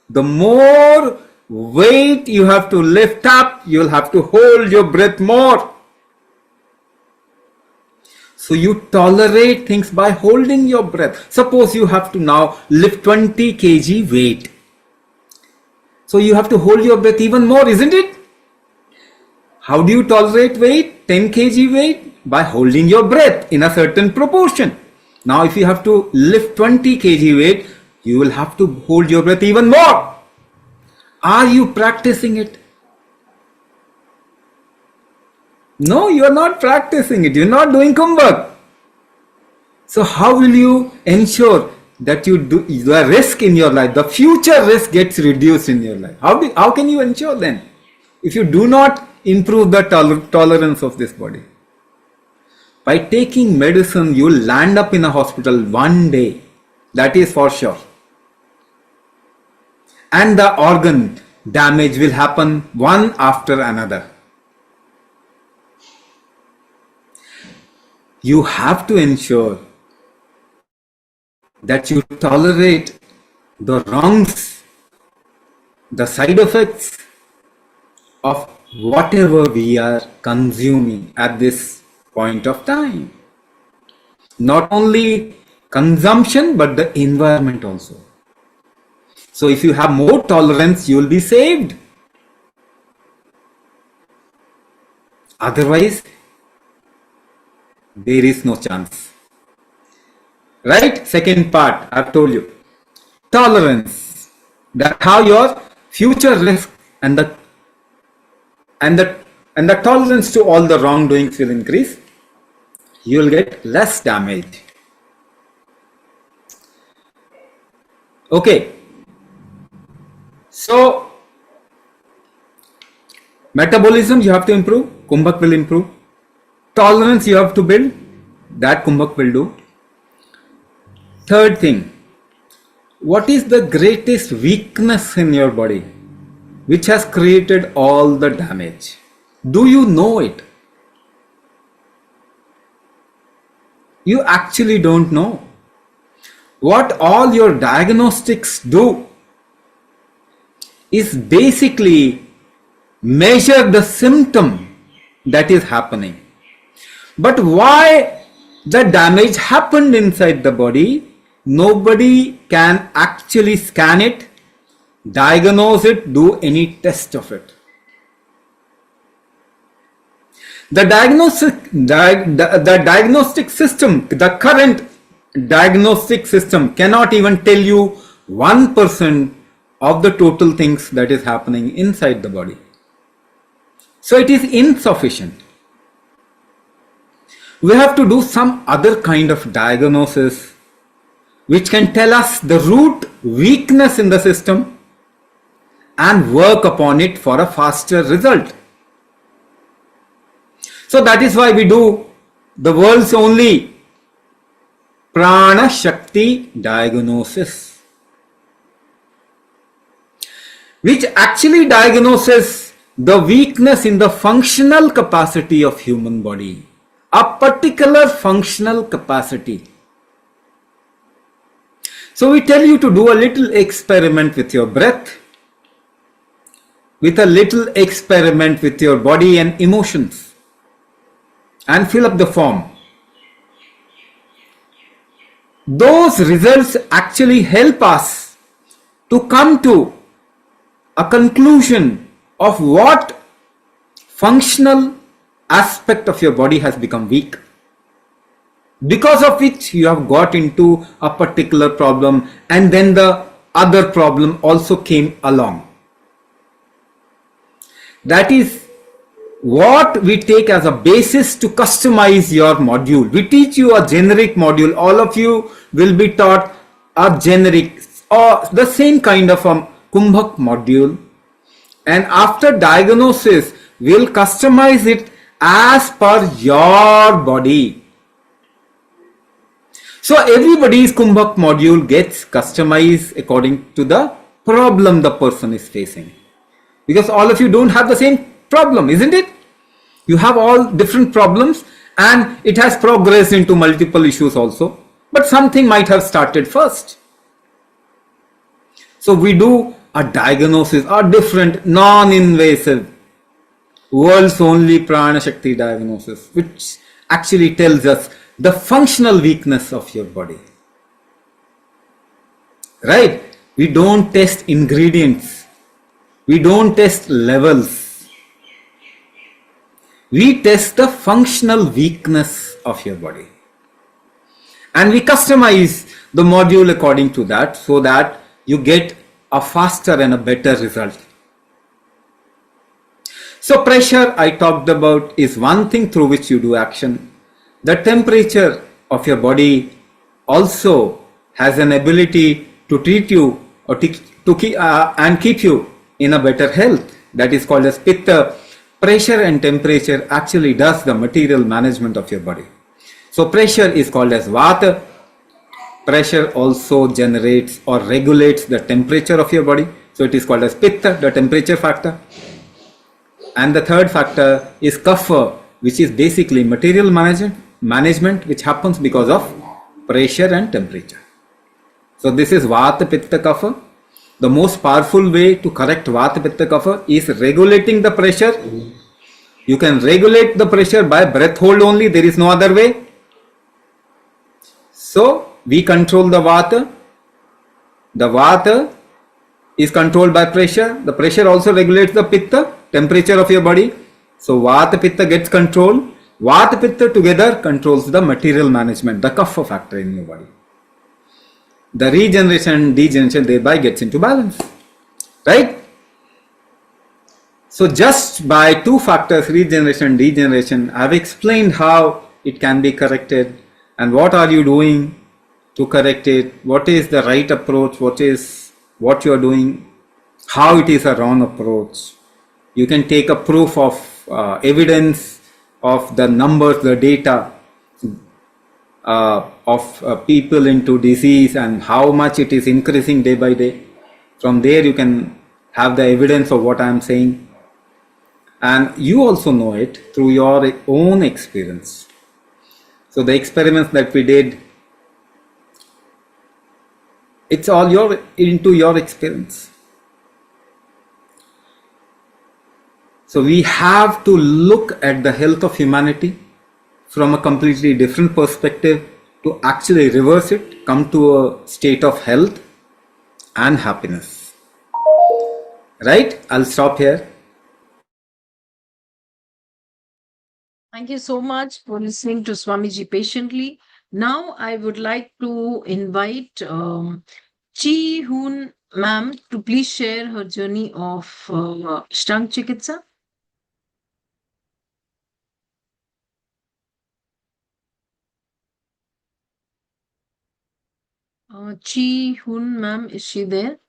B: The more weight you have to lift up, you'll have to hold your breath more. So you tolerate things by holding your breath. Suppose you have to now lift 20 kg weight. So you have to hold your breath even more, isn't it? How do you tolerate weight, 10 kg weight? By holding your breath in a certain proportion. Now if you have to lift 20 kg weight, you will have to hold your breath even more. Are you practicing it? No, you are not practicing it. You are not doing kumbhak. So how will you ensure that you do the risk in your life, the future risk gets reduced in your life? How can you ensure then? If you do not improve the tolerance of this body. By taking medicine, you will land up in a hospital one day. That is for sure. And the organ damage will happen one after another. You have to ensure that you tolerate the wrongs, the side effects of whatever we are consuming at this point of time. Not only consumption, but the environment also. So if you have more tolerance, you will be saved. Otherwise, there is no chance. Right? Second part, I've told you. Tolerance. That's how your future risk and the tolerance to all the wrongdoings will increase. You will get less damage. Okay. So, metabolism you have to improve. Kumbhak will improve. Tolerance you have to build. That kumbhak will do. Third thing. What is the greatest weakness in your body which has created all the damage? Do you know it? You actually don't know. What all your diagnostics do is basically measure the symptom that is happening. But why the damage happened inside the body, nobody can actually scan it, diagnose it, do any test of it. The diagnostic system, the current diagnostic system cannot even tell you 1% of the total things that is happening inside the body. So it is insufficient. We have to do some other kind of diagnosis which can tell us the root weakness in the system and work upon it for a faster result. So that is why we do the world's only Prana Shakti diagnosis, which actually diagnoses the weakness in the functional capacity of human body, a particular functional capacity. So we tell you to do a little experiment with your breath, with a little experiment with your body and emotions, and fill up the form. Those results actually help us to come to a conclusion of what functional aspect of your body has become weak, because of which you have got into a particular problem, and then the other problem also came along. That is what we take as a basis to customize your module. We teach you a generic module. All of you will be taught a generic or the same kind of a kumbhak module, and after diagnosis we'll customize it as per your body. So everybody's kumbhak module gets customized according to the problem the person is facing, because all of you don't have the same problem, isn't it? You have all different problems, and it has progressed into multiple issues also, but something might have started first. So we do a diagnosis, a different non-invasive world's only Prana Shakti diagnosis, which actually tells us the functional weakness of your body. Right? We don't test ingredients. We don't test levels. We test the functional weakness of your body. And we customize the module according to that so that you get a faster and a better result. So pressure I talked about is one thing through which you do action. The temperature of your body also has an ability to treat you or and keep you in a better health. That is called as pitta. Pressure and temperature actually does the material management of your body. So pressure is called as vata. Pressure also generates or regulates the temperature of your body. So it is called as pitta, the temperature factor. And the third factor is kapha, which is basically material management, which happens because of pressure and temperature. So this is vata, pitta, kapha. The most powerful way to correct vata, pitta, kapha is regulating the pressure. You can regulate the pressure by breath hold only. There is no other way. So we control the vata. The vata is controlled by pressure. The pressure also regulates the pitta, temperature of your body. So vata, pitta gets control. Vata, pitta together controls the material management, the kapha factor in your body. The regeneration, degeneration thereby gets into balance. Right? So just by two factors, regeneration, degeneration, I have explained how it can be corrected and what are you doing to correct it, what is the right approach, what you are doing, how it is a wrong approach. You can take a proof of evidence of the numbers, the data of people into disease and how much it is increasing day by day. From there you can have the evidence of what I am saying. And you also know it through your own experience. So the experiments that we did, it's all into your experience. So we have to look at the health of humanity from a completely different perspective to actually reverse it, come to a state of health and happiness. Right? I'll stop here.
A: Thank you so much for listening to Swamiji patiently. Now I would like to invite Chi Hoon ma'am to please share her journey of Ashtaang Chikitsa. Chi Hoon ma'am, is she there?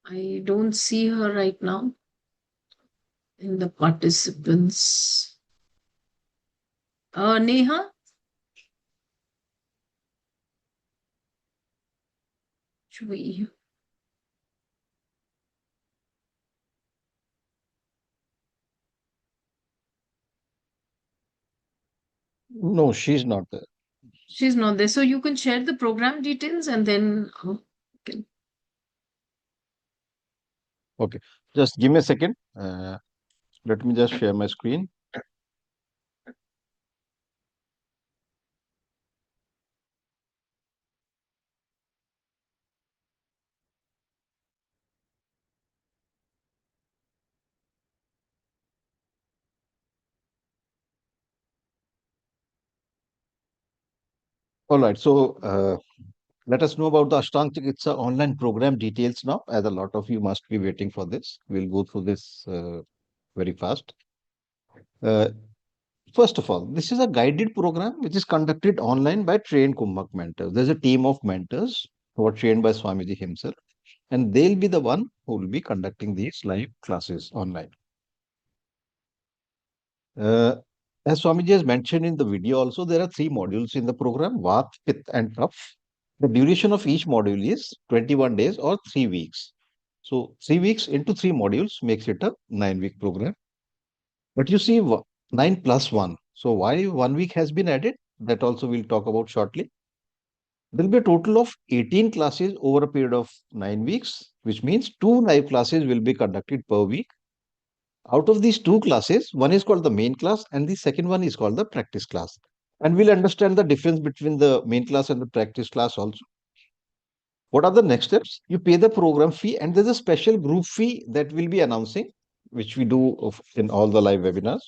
A: I don't see her right now in the participants. Neha? Should we?
C: No, she's not there.
A: She's not there. So you can share the program details and then. Okay.
C: Okay, just give me a second. Let me just share my screen. All right, so let us know about the Ashtaang Chikitsa online program details now, as a lot of you must be waiting for this. We'll go through this very fast. Uh, First of all, this is a guided program which is conducted online by trained Kumbhak mentors. There's a team of mentors who are trained by Swamiji himself, and they'll be the one who will be conducting these live classes online. Uh, as Swamiji has mentioned in the video also, there are three modules in the program, Vat, Pit and Kaph. The duration of each module is 21 days or 3 weeks. So 3 weeks into 3 modules makes it a 9-week program. But you see 9 plus 1. So why 1 week has been added? That also we'll talk about shortly. There will be a total of 18 classes over a period of 9 weeks, which means 2 live classes will be conducted per week. Out of these 2 classes, one is called the main class and the second one is called the practice class. And we'll understand the difference between the main class and the practice class also. What are the next steps? You pay the program fee, and there's a special group fee that we'll be announcing, which we do in all the live webinars.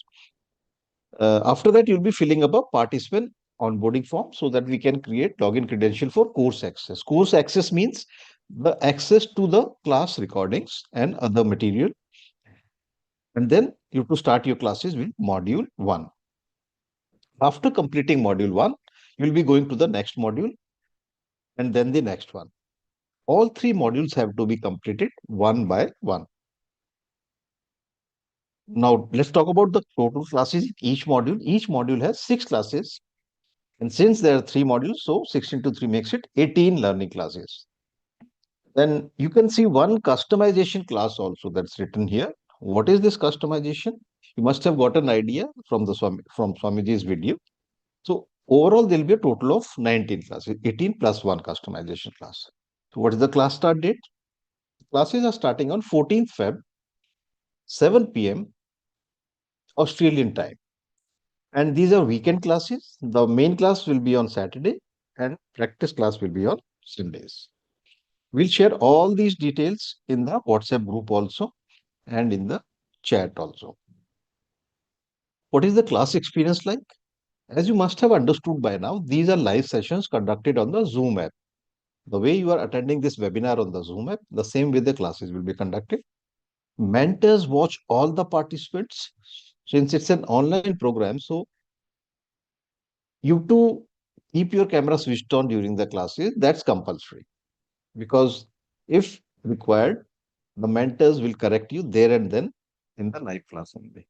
C: After that, you'll be filling up a participant onboarding form so that we can create login credential for course access. Course access means the access to the class recordings and other material. And then you have to start your classes with module 1. After completing module 1, you'll be going to the next module and then the next one. All 3 modules have to be completed one by one. Now, let's talk about the total classes in each module. Each module has 6 classes. And since there are 3 modules, so 6 into 3 makes it 18 learning classes. Then you can see one customization class also that's written here. What is this customization? You must have got an idea from Swamiji's video. So overall, there will be a total of 19 classes, 18 plus 1 customization class. So what is the class start date? Classes are starting on 14th Feb, 7 p.m. Australian time. And these are weekend classes. The main class will be on Saturday and practice class will be on Sundays. We'll share all these details in the WhatsApp group also and in the chat also. What is the class experience like? As you must have understood by now, these are live sessions conducted on the Zoom app. The way you are attending this webinar on the Zoom app, the same way the classes will be conducted. Mentors watch all the participants. Since it's an online program, so you to keep your camera switched on during the classes, that's compulsory. Because if required, the mentors will correct you there and then in the live class only.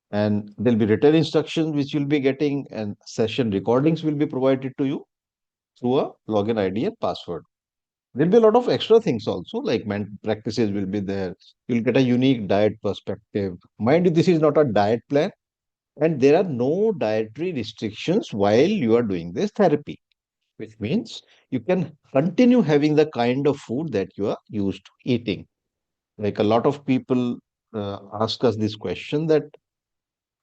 C: And there'll be written instructions which you'll be getting, and session recordings will be provided to you through a login ID and password. There'll be a lot of extra things also, like practices will be there. You'll get a unique diet perspective. Mind you, this is not a diet plan, and there are no dietary restrictions while you are doing this therapy, which means you can continue having the kind of food that you are used to eating. Like a lot of people ask us this question that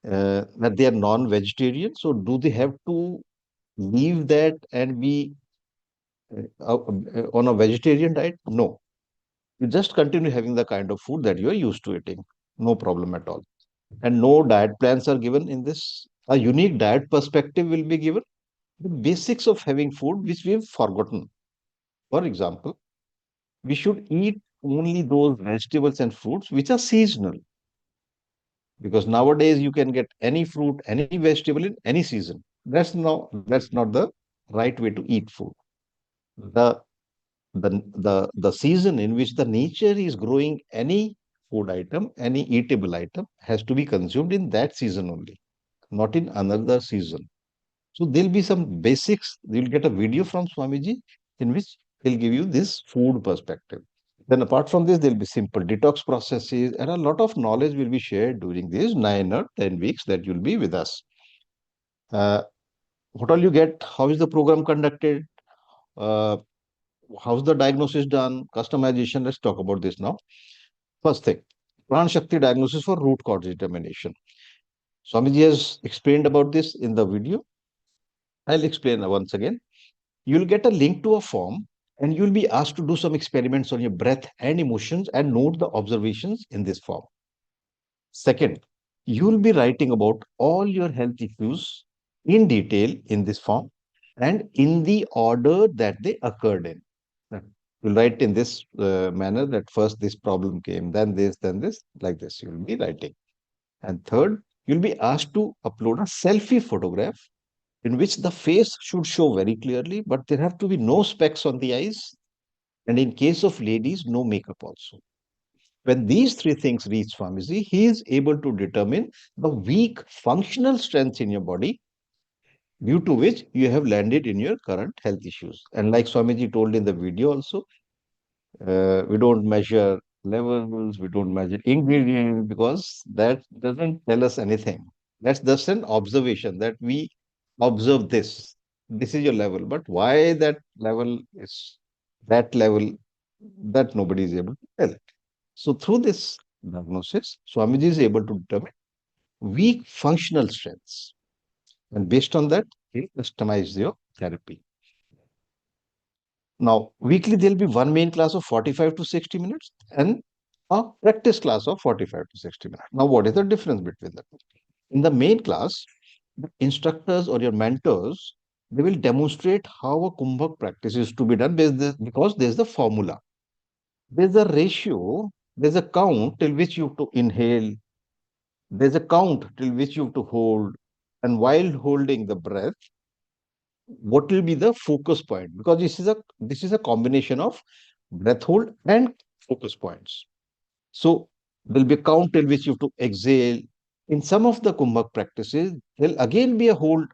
C: they are non-vegetarian. So do they have to leave that and be on a vegetarian diet? No. You just continue having the kind of food that you are used to eating. No problem at all. And no diet plans are given in this. A unique diet perspective will be given. The basics of having food which we've forgotten. For example, we should eat only those vegetables and fruits which are seasonal. Because nowadays you can get any fruit, any vegetable in any season. That's not the right way to eat food. The the season in which the nature is growing any food item, any eatable item has to be consumed in that season only, not in another season. So there'll be some basics. You'll get a video from Swamiji in which he'll give you this food perspective. Then apart from this, there'll be simple detox processes and a lot of knowledge will be shared during these 9 or 10 weeks that you'll be with us. What all you get? How is the program conducted? Uh, how's the diagnosis done? Customization. Let's talk about this now. First thing, Pran Shakti diagnosis for root cause determination. Swamiji has explained about this in the video. I'll explain once again. You'll get a link to a form and you'll be asked to do some experiments on your breath and emotions and note the observations in this form. Second, you'll be writing about all your health issues in detail in this form and in the order that they occurred in. You'll write in this manner that first this problem came, then this, like this. You'll be writing. And third, you'll be asked to upload a selfie photograph in which the face should show very clearly, but there have to be no specks on the eyes. And in case of ladies, no makeup also. When these 3 things reach Swamiji, he is able to determine the weak functional strengths in your body due to which you have landed in your current health issues. And like Swamiji told in the video also, we don't measure levels, we don't measure ingredients because that doesn't tell us anything. That's just an observation that we observe this. This is your level, but why that level is that level, that nobody is able to tell. So through this diagnosis, Swamiji is able to determine weak functional strengths. And based on that, he customizes your therapy. Now, weekly there'll be one main class of 45 to 60 minutes and a practice class of 45 to 60 minutes. Now, what is the difference between them? In the main class, the instructors or your mentors, they will demonstrate how a kumbhak practice is to be done because there's the formula. There's a ratio, there's a count till which you have to inhale, there's a count till which you have to hold, and while holding the breath, what will be the focus point? Because this is a combination of breath hold and focus points. So there'll be a count till which you have to exhale. In some of the kumbhak practices, there'll again be a hold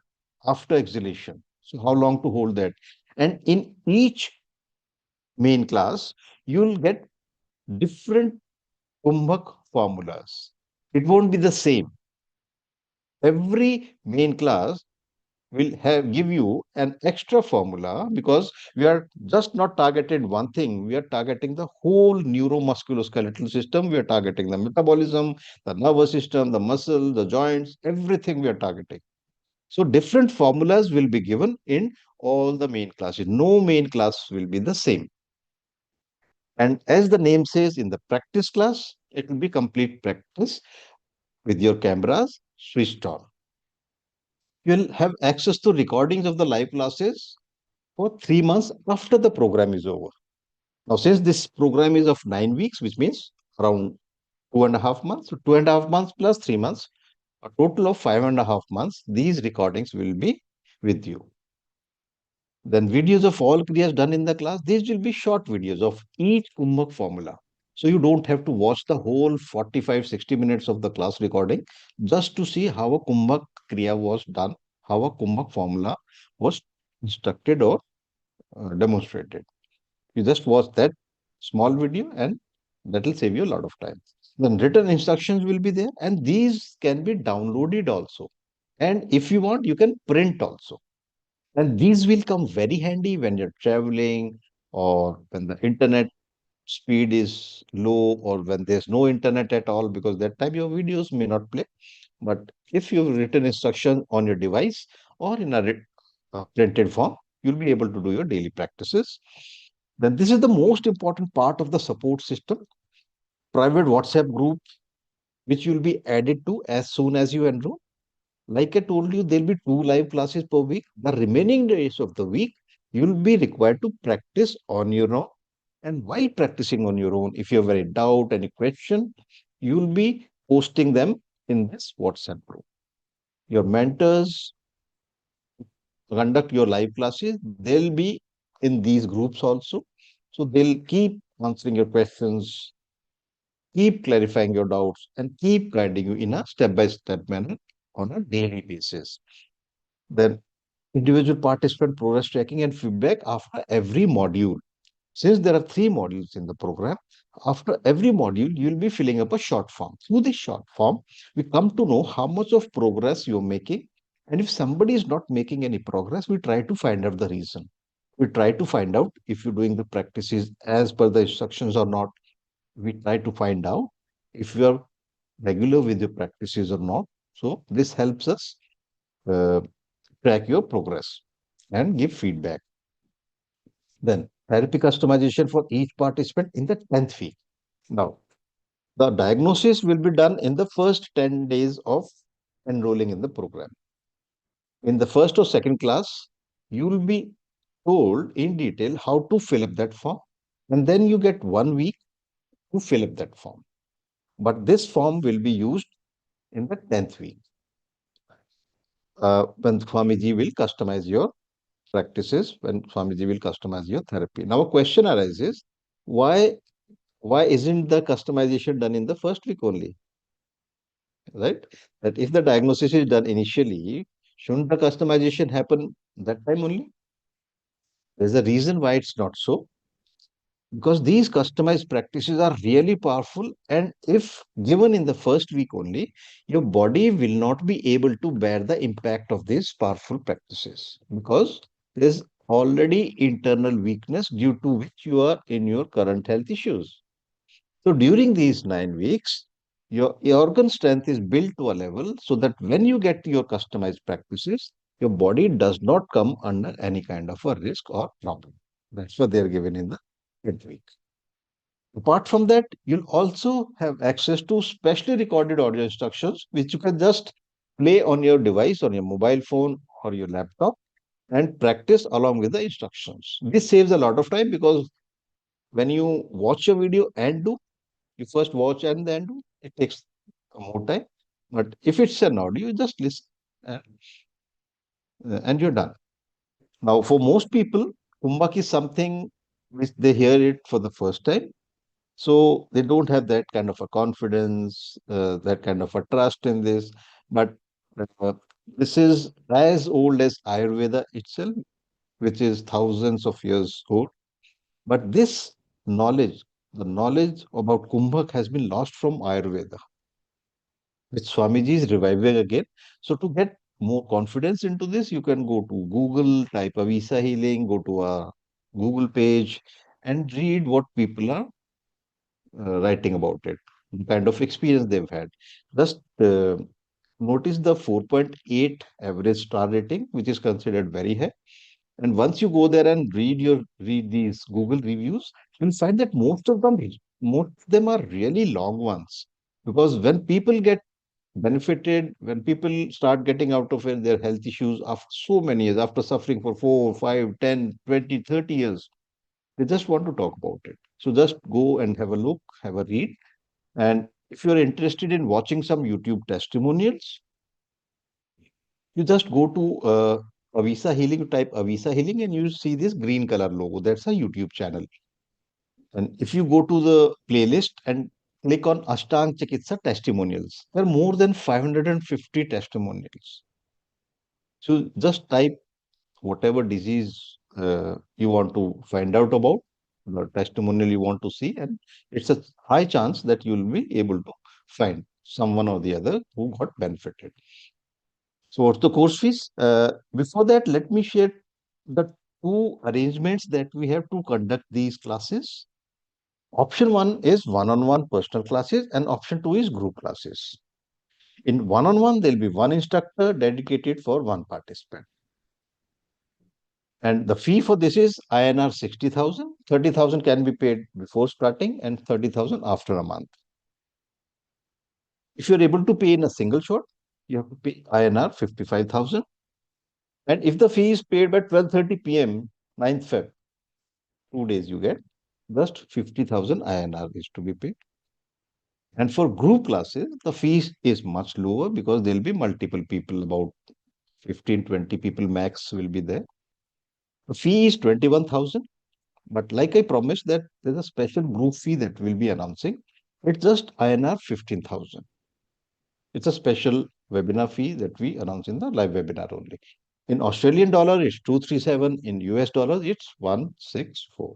C: after exhalation. So how long to hold that? And in each main class, you'll get different kumbhak formulas. It won't be the same. Every main class will have give you an extra formula because we are just not targeted one thing. We are targeting the whole neuromusculoskeletal system. We are targeting the metabolism, the nervous system, the muscle, the joints, everything we are targeting. So different formulas will be given in all the main classes. No main class will be the same. And as the name says, in the practice class, it will be complete practice with your cameras switched on. You'll have access to recordings of the live classes for 3 months after the program is over. Now, since this program is of 9 weeks, which means around 2.5 months, so 2.5 months plus 3 months, a total of 5.5 months, these recordings will be with you. Then videos of all kriyas done in the class, these will be short videos of each kumbhak formula. So you don't have to watch the whole 45, 60 minutes of the class recording just to see how a kumbhak kriya was done, how a kumbhak formula was instructed or demonstrated. You just watch that small video and that will save you a lot of time. Then written instructions will be there and these can be downloaded also. And if you want, you can print also. And these will come very handy when you're traveling or when the internet speed is low or when there's no internet at all, because that time your videos may not play. But if you've written instruction on your device or in a printed form, you'll be able to do your daily practices. Then this is the most important part of the support system, private WhatsApp group, which you'll be added to as soon as you enroll. Like I told you, there'll be 2 live classes per week. The remaining days of the week, you'll be required to practice on your own. And while practicing on your own, if you have any doubt, any question, you'll be posting them in this WhatsApp group. Your mentors conduct your live classes, they'll be in these groups also. So they'll keep answering your questions, keep clarifying your doubts, and keep guiding you in a step-by-step manner on a daily basis. Then individual participant progress tracking and feedback after every module. Since there are 3 modules in the program, after every module, you'll be filling up a short form. Through this short form, we come to know how much of progress you're making. And if somebody is not making any progress, we try to find out the reason. We try to find out if you're doing the practices as per the instructions or not. We try to find out if you are regular with your practices or not. So this helps us uh, track your progress and give feedback. Then therapy customization for each participant in the 10th week. Now, the diagnosis will be done in the first 10 days of enrolling in the program. In the first or second class, you will be told in detail how to fill up that form. And then you get 1 week to fill up that form. But this form will be used in the 10th week when Swamiji will customize your practices, when Swamiji will customize your therapy. Now, a question arises, why isn't the customization done in the first week only? Right? That if the diagnosis is done initially, shouldn't the customization happen that time only? There's a reason why it's not so. Because these customized practices are really powerful, and if given in the first week only, your body will not be able to bear the impact of these powerful practices because there's already internal weakness due to which you are in your current health issues. So during these 9 weeks, your organ strength is built to a level so that when you get your customized practices, your body does not come under any kind of a risk or problem. That's what they are given in the 10th week. Apart from that, you'll also have access to specially recorded audio instructions, which you can just play on your device, on your mobile phone or your laptop, and practice along with the instructions. This saves a lot of time because when you watch a video and do, you first watch and then do, it takes more time. But if it's an audio, you just listen and, and you're done. Now, for most people, Kumbhak is something which they hear it for the first time. So they don't have that kind of a confidence, that kind of a trust in this. But uh, this is as old as Ayurveda itself, which is thousands of years old. But this knowledge, the knowledge about Kumbhak has been lost from Ayurveda, which Swamiji is reviving again. So to get more confidence into this, you can go to Google, type Avisa Healing, go to a Google page and read what people are writing about it, the kind of experience they've had. Just notice the 4.8 average star rating, which is considered very high. And once you go there and read these Google reviews, you'll find that most of them are really long ones. Because when people get benefited, when people start getting out of it, their health issues after so many years, after suffering for 4, 5, 10, 20, 30 years, they just want to talk about it. So just go and have a look, have a read. And if you're interested in watching some YouTube testimonials, you just go to Avisa Healing, you type Avisa Healing, and you see this green color logo. That's a YouTube channel. And if you go to the playlist and click on Ashtaang Chikitsa testimonials, there are more than 550 testimonials. So just type whatever disease you want to find out about, the testimonial you want to see, and it's a high chance that you will be able to find someone or the other who got benefited. So, what's the course fees? Before that, let me share the two arrangements that we have to conduct these classes. Option one is one-on-one personal classes, and option two is group classes. In one-on-one, there'll be one instructor dedicated for one participant. And the fee for this is INR 60,000. 30,000 can be paid before starting and 30,000 after a month. If you're able to pay in a single shot, you have to pay INR 55,000. And if the fee is paid by 12:30 p.m., 9th Feb, 2 days you get, just 50,000 INR is to be paid. And for group classes, the fees is much lower because there'll be multiple people, about 15, 20 people max will be there. The fee is 21,000. But like I promised that there's a special group fee that we'll be announcing. It's just INR 15,000. It's a special webinar fee that we announce in the live webinar only. In Australian dollar, it's 237. In US dollars, it's 164.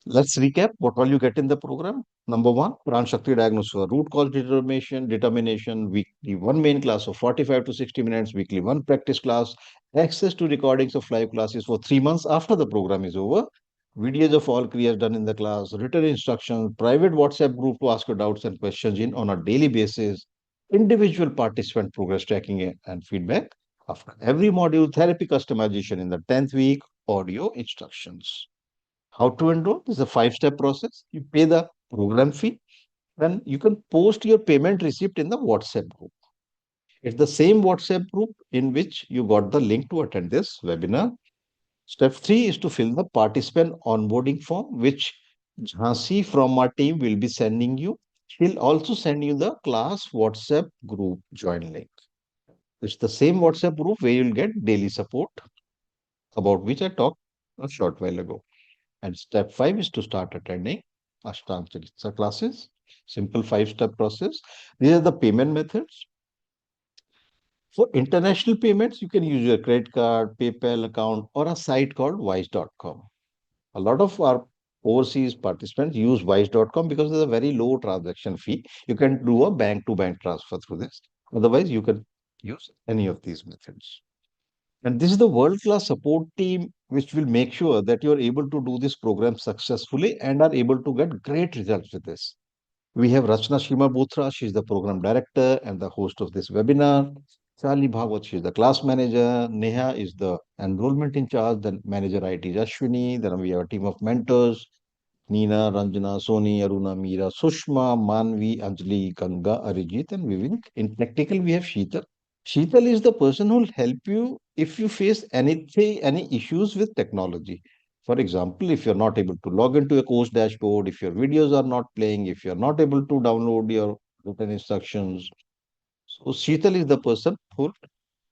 C: Let's recap what all you get in the program. Number one, Pran Shakti diagnosis for root cause determination, weekly one main class of 45 to 60 minutes, weekly one practice class, access to recordings of live classes for 3 months after the program is over, videos of all kriyas done in the class, written instructions, private WhatsApp group to ask your doubts and questions in on a daily basis, individual participant progress tracking and feedback. After every module, therapy customization in the 10th week, audio instructions. How to enroll? This is a 5-step process. You pay the program fee, then you can post your payment receipt in the WhatsApp group. It's the same WhatsApp group in which you got the link to attend this webinar. Step 3 is to fill the participant onboarding form, which Jhansi from our team will be sending you. She'll also send you the class WhatsApp group join link. It's the same WhatsApp group where you'll get daily support, about which I talked a short while ago. And step 5 is to start attending Ashtaang Chikitsa classes. Simple 5-step process. These are the payment methods. For international payments, you can use your credit card, PayPal account, or a site called wise.com. A lot of our overseas participants use wise.com because there's a very low transaction fee. You can do a bank to bank transfer through this. Otherwise, you can use any of these methods. And this is the world-class support team which will make sure that you're able to do this program successfully and are able to get great results with this. We have Rachna Shima Bothra. She's the program director and the host of this webinar. Shalini Bhagwat, she is the class manager. Neha is the enrollment in charge. Then manager IT is Ashwini. Then we have a team of mentors. Neena, Ranjana, Soni, Aruna, Meera, Sushma, Manvi, Anjali, Ganga, Arijit, and Vivek. In practical, we have Sheetal. Sheetal is the person who will help you if you face anything, any issues with technology. For example, if you're not able to log into a course dashboard, if your videos are not playing, if you're not able to download your written instructions. So Sheetal is the person who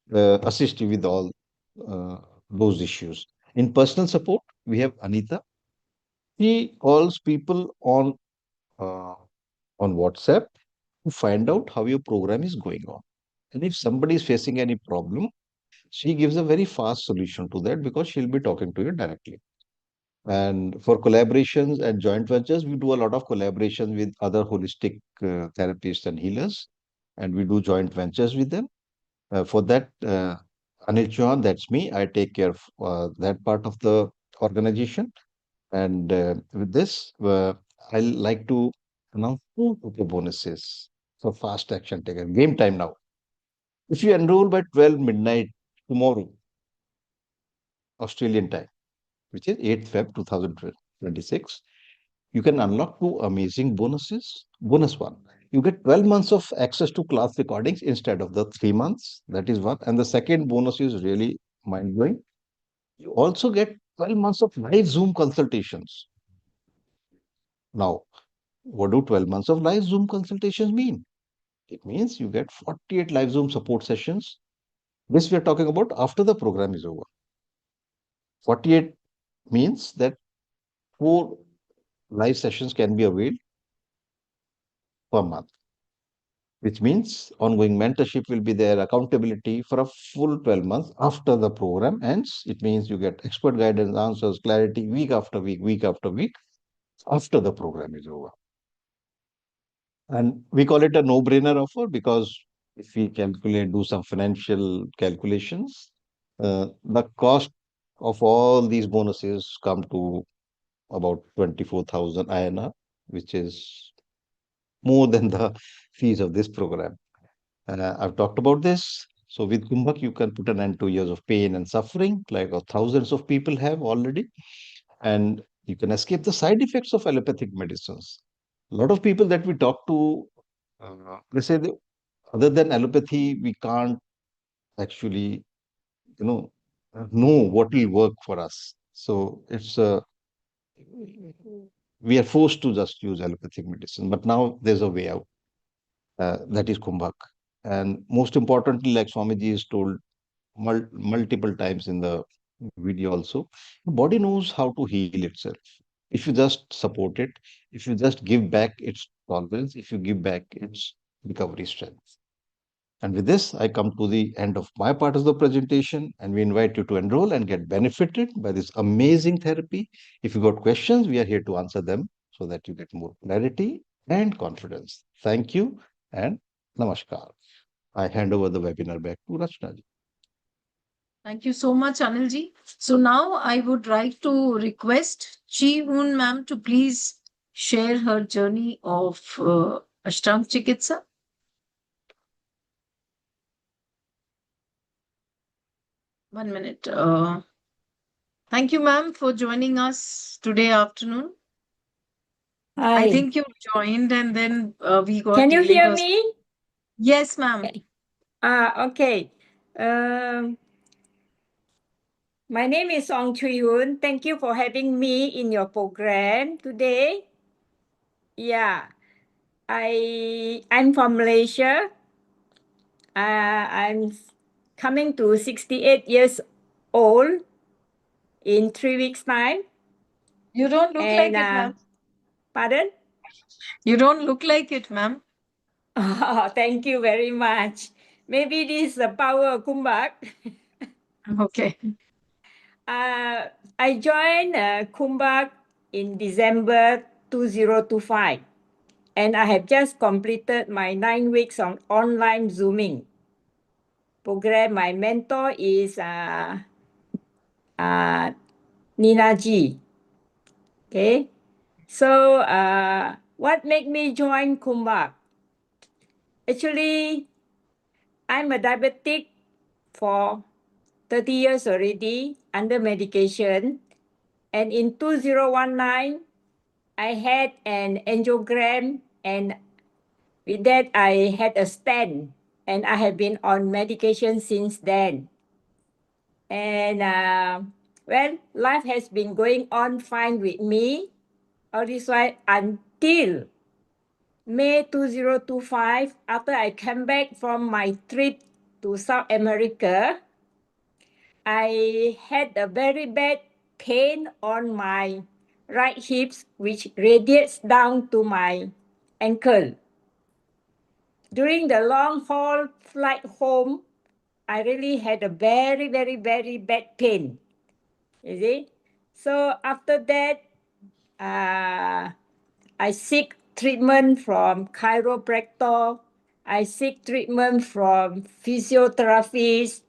C: will assist you with all those issues. In personal support, we have Anita. She calls people uh, on WhatsApp to find out how your program is going on. And if somebody is facing any problem, she gives a very fast solution to that because she'll be talking to you directly. And for collaborations and joint ventures, we do a lot of collaboration with other holistic therapists and healers, and we do joint ventures with them. For that, Anil Chauhan, that's me. I take care of that part of the organization. And with this, I like to announce two okay bonuses for fast action taken. Game time now. If you enroll by 12 midnight tomorrow, Australian time, which is 8th Feb 2026, you can unlock two amazing bonuses. Bonus one, you get 12 months of access to class recordings instead of the 3 months. That is one. And the second bonus is really mind blowing. You also get 12 months of live Zoom consultations. Now, what do 12 months of live Zoom consultations mean? It means you get 48 live Zoom support sessions. This we are talking about after the program is over. 48 means that 4 live sessions can be availed per month, which means ongoing mentorship will be there, accountability for a full 12 months after the program ends. It means you get expert guidance, answers, clarity week after week, week after week after the program is over. And we call it a no-brainer offer because if we calculate, do some financial calculations, the cost of all these bonuses come to about 24,000 INR, which is more than the fees of this program. I've talked about this. So with Kumbhak, you can put an end to years of pain and suffering, like thousands of people have already, and you can escape the side effects of allopathic medicines. A lot of people that we talk to, they say that other than allopathy, we can't actually, you know what will work for us. So we are forced to just use allopathic medicine. But now there's a way out. That is Kumbhak. And most importantly, like Swamiji is told multiple times in the video also, the body knows how to heal itself. If you just support it, if you just give back its tolerance, if you give back its recovery strength. And with this, I come to the end of my part of the presentation, and we invite you to enroll and get benefited by this amazing therapy. If you got questions, we are here to answer them so that you get more clarity and confidence. Thank you and namaskar. I hand over the webinar back to Rachna ji.
A: Thank you so much, Anilji. So now I would like to request Chi Hoon ma'am to please share her journey of Ashtaang Chikitsa. One minute. Thank you, ma'am, for joining us today afternoon. I
D: Hi.
A: think you joined and then we got
D: Can you
A: delayed
D: hear
A: or-
D: me?
A: Yes, ma'am.
D: Okay. Okay. My name is Ong Chui Hoon. Thank you for having me in your program today. Yeah, I'm from Malaysia. I'm coming to 68 years old in 3 weeks' time.
A: You don't look like it, ma'am.
D: Pardon?
A: You don't look like it, ma'am.
D: Oh, thank you very much. Maybe this is the power of Kumbhak.
A: Okay.
D: I joined Kumbhak in December 2025, and I have just completed my 9 weeks on online Zooming program. My mentor is Nina G. Okay, so what made me join Kumbhak? Actually, I'm a diabetic for 30 years already under medication. And in 2019, I had an angiogram, and with that, I had a stent, and I have been on medication since then. And well, life has been going on fine with me. All this while until May 2025, after I came back from my trip to South America, I had a very bad pain on my right hips, which radiates down to my ankle. During the long haul flight home, I really had a very, very, very bad pain. You see? So after that, I seek treatment from chiropractor. I seek treatment from physiotherapists.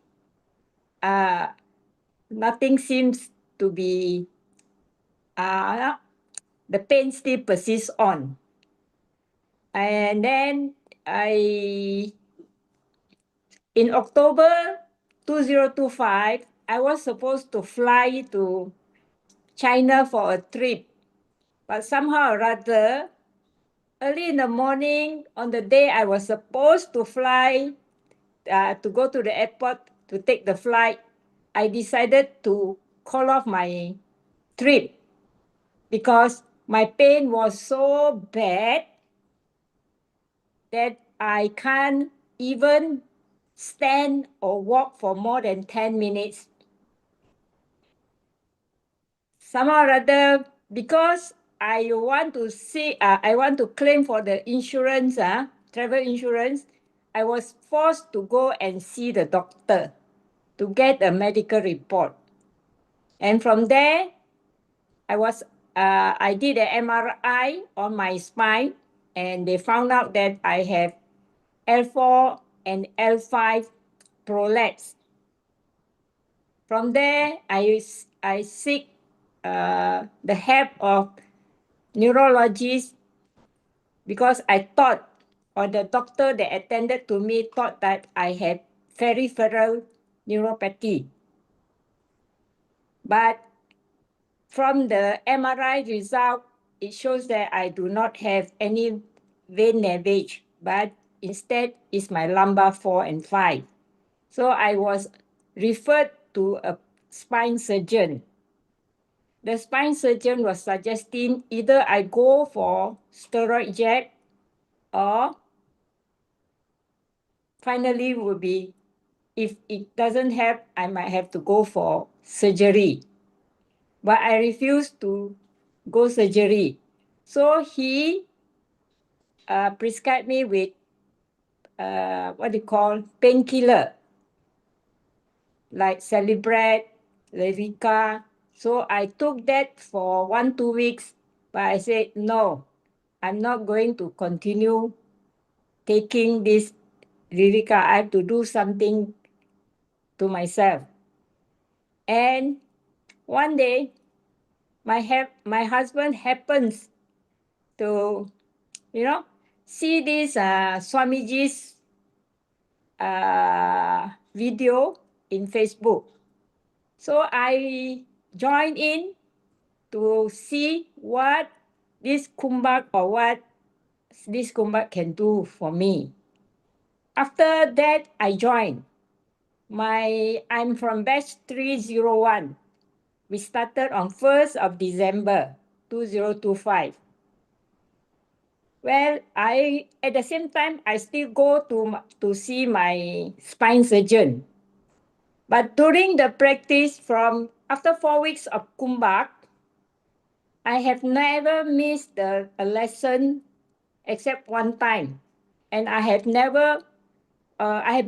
D: Nothing seems to be, the pain still persists on. And then in October 2025, I was supposed to fly to China for a trip. But somehow or other, early in the morning, on the day I was supposed to fly, to go to the airport to take the flight, I decided to call off my trip because my pain was so bad that I can't even stand or walk for more than 10 minutes. Somehow or other, because I want to claim for the insurance, travel insurance, I was forced to go and see the doctor to get a medical report. And from there, I did an MRI on my spine, and they found out that I have L4 and L5 prolapse. From there, I seek the help of neurologists because I thought, or the doctor that attended to me thought that I had peripheral neuropathy. But from the MRI result, it shows that I do not have any vein lavage, but instead is my lumbar 4 and 5. So I was referred to a spine surgeon. The spine surgeon was suggesting either I go for steroid jab or finally would be, if it doesn't help, I might have to go for surgery. But I refused to go surgery. So he prescribed me with what they call painkiller, like Celebrex, Lyrica. So I took that for 1-2 weeks, but I said, no, I'm not going to continue taking this Lyrica. I have to do something to myself. And one day, my husband happens to, see this Swamiji's video in Facebook. So I joined in to see what this kumbhak can do for me. After that, I joined. I'm from batch 301. We started on 1st of December 2025. Well, at the same time, I still go to see my spine surgeon. But during the practice, from after 4 weeks of kumbhak, I have never missed a lesson except one time. And I have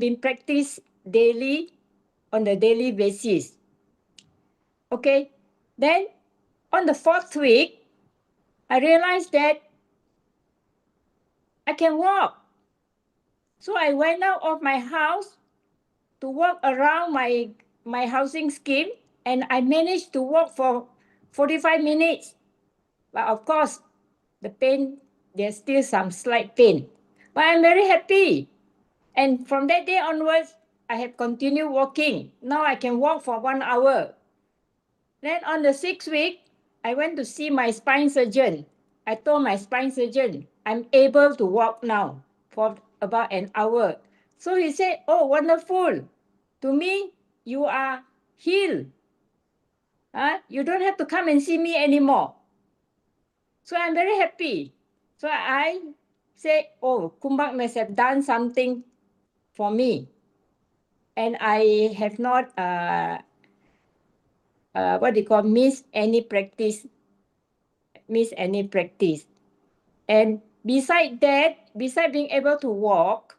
D: been practiced daily on a daily basis. Okay, then on the 4th week, I realized that I can walk. So I went out of my house to walk around my housing scheme, and I managed to walk for 45 minutes. But of course, the pain, there's still some slight pain. But I'm very happy. And from that day onwards, I have continued walking. Now I can walk for 1 hour. Then on the 6th week, I went to see my spine surgeon. I told my spine surgeon, I'm able to walk now for about an hour. So he said, oh, wonderful. To me, you are healed. You don't have to come and see me anymore. So I'm very happy. So I say, oh, Kumbhak must have done something for me. And I have not, miss any practice. And beside that, beside being able to walk,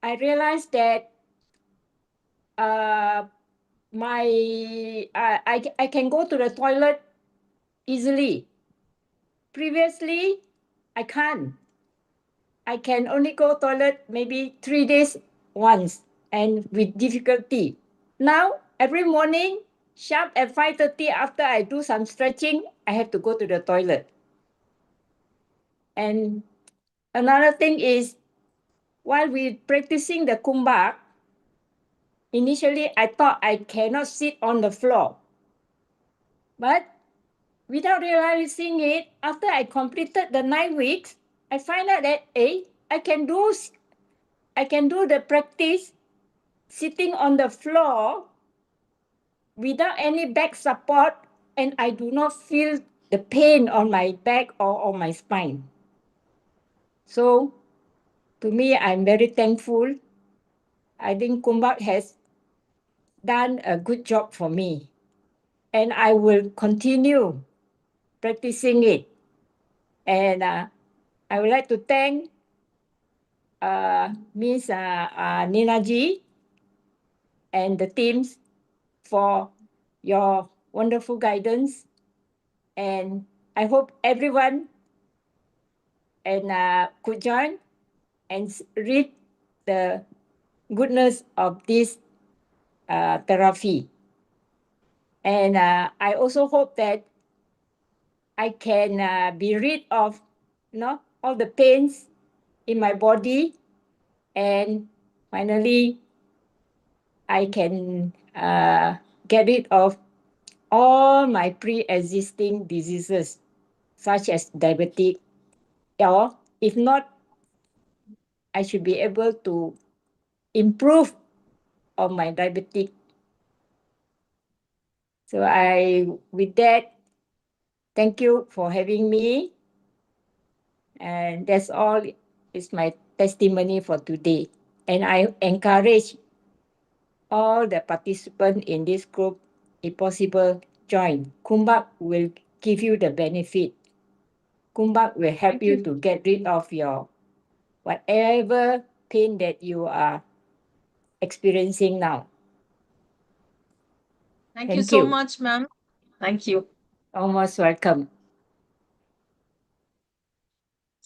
D: I realized that I can go to the toilet easily. Previously, I can't. I can only go toilet maybe 3 days once and with difficulty. Now, every morning, sharp at 5:30 after I do some stretching, I have to go to the toilet. And another thing is, while we practicing the Kumbhak, initially I thought I cannot sit on the floor. But without realizing it, after I completed the 9 weeks, I find out that I can do the practice sitting on the floor without any back support, and I do not feel the pain on my back or on my spine. So to me, I'm very thankful. I think Kumbhak has done a good job for me, and I will continue practicing it. And I would like to thank Ms. Ninaji and the teams for your wonderful guidance. And I hope everyone could join and read the goodness of this therapy. And I also hope that I can be rid of all the pains in my body, and finally I can get rid of all my pre-existing diseases, such as diabetic, or if not, I should be able to improve on my diabetic. So with that, thank you for having me. And that's all is my testimony for today. And I encourage all the participants in this group, if possible, join. Kumbhak will give you the benefit. Kumbhak will help you to get rid of your whatever pain that you are experiencing now.
A: Thank you so much, ma'am. Thank you.
D: Almost welcome.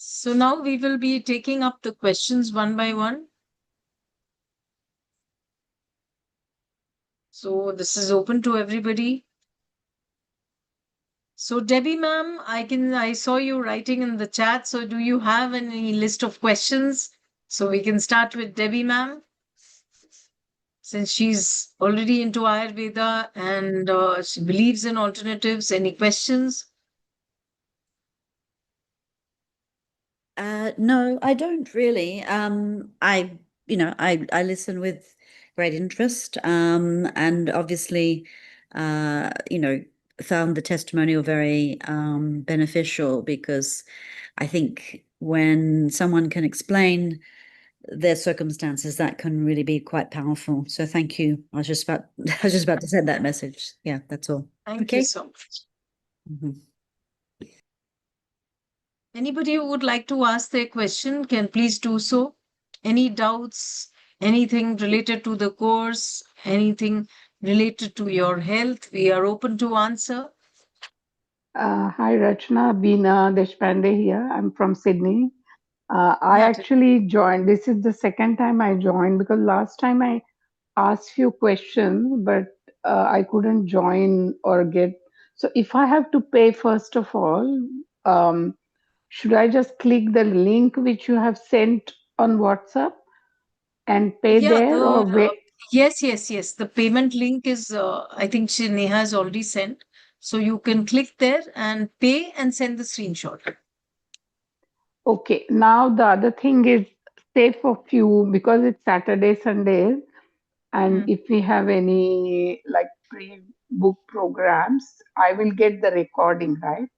A: So now we will be taking up the questions one by one. So this is open to everybody. So Debbie ma'am, I saw you writing in the chat. So do you have any list of questions? So we can start with Debbie ma'am, since she's already into Ayurveda and she believes in alternatives. Any questions?
E: No, I don't really. I listen with great interest, and obviously, found the testimonial very beneficial, because I think when someone can explain their circumstances, that can really be quite powerful. So thank you. I was just about to send that message. Yeah, that's all.
A: Thank you so much.
E: Mhm.
A: Anybody who would like to ask their question can please do so. Any doubts, anything related to the course, anything related to your health, we are open to answer.
F: Hi, Rachna. Beena Deshpande here. I'm from Sydney. I
A: Yeah.
F: actually joined. This is the second time I joined, because last time I asked few questions, but I couldn't join or get. So if I have to pay, first of all, should I just click the link which you have sent on WhatsApp, and pay
A: Yeah,
F: there or where?
A: yes. The payment link is, I think Neha has already sent. So you can click there and pay and send the screenshot.
F: Okay, now the other thing is, say for few, because it's Saturday, Sundays, and
A: Mm.
F: if we have any like pre-book programs, I will get the recording, right?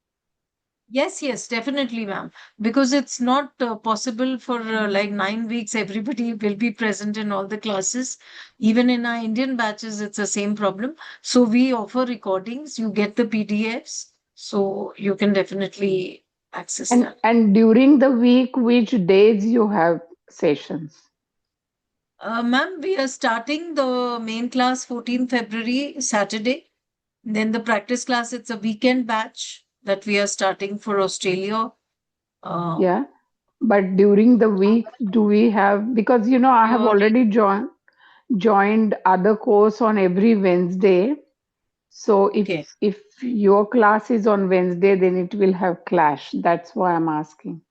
A: Yes, definitely, ma'am. Because it's not possible for like 9 weeks, everybody will be present in all the classes. Even in our Indian batches, it's the same problem. So we offer recordings, you get the PDFs, so you can definitely access
F: And
A: that.
F: and during the week, which days you have sessions?
A: Ma'am, we are starting the main class 14th February, Saturday. Then the practice class, it's a weekend batch that we are starting for Australia. Uh,
F: Yeah. But during the week, do we have, because I have
A: your
F: already joined other course on every Wednesday. So
A: Okay.
F: if your class is on Wednesday, then it will have clash. That's why I'm asking.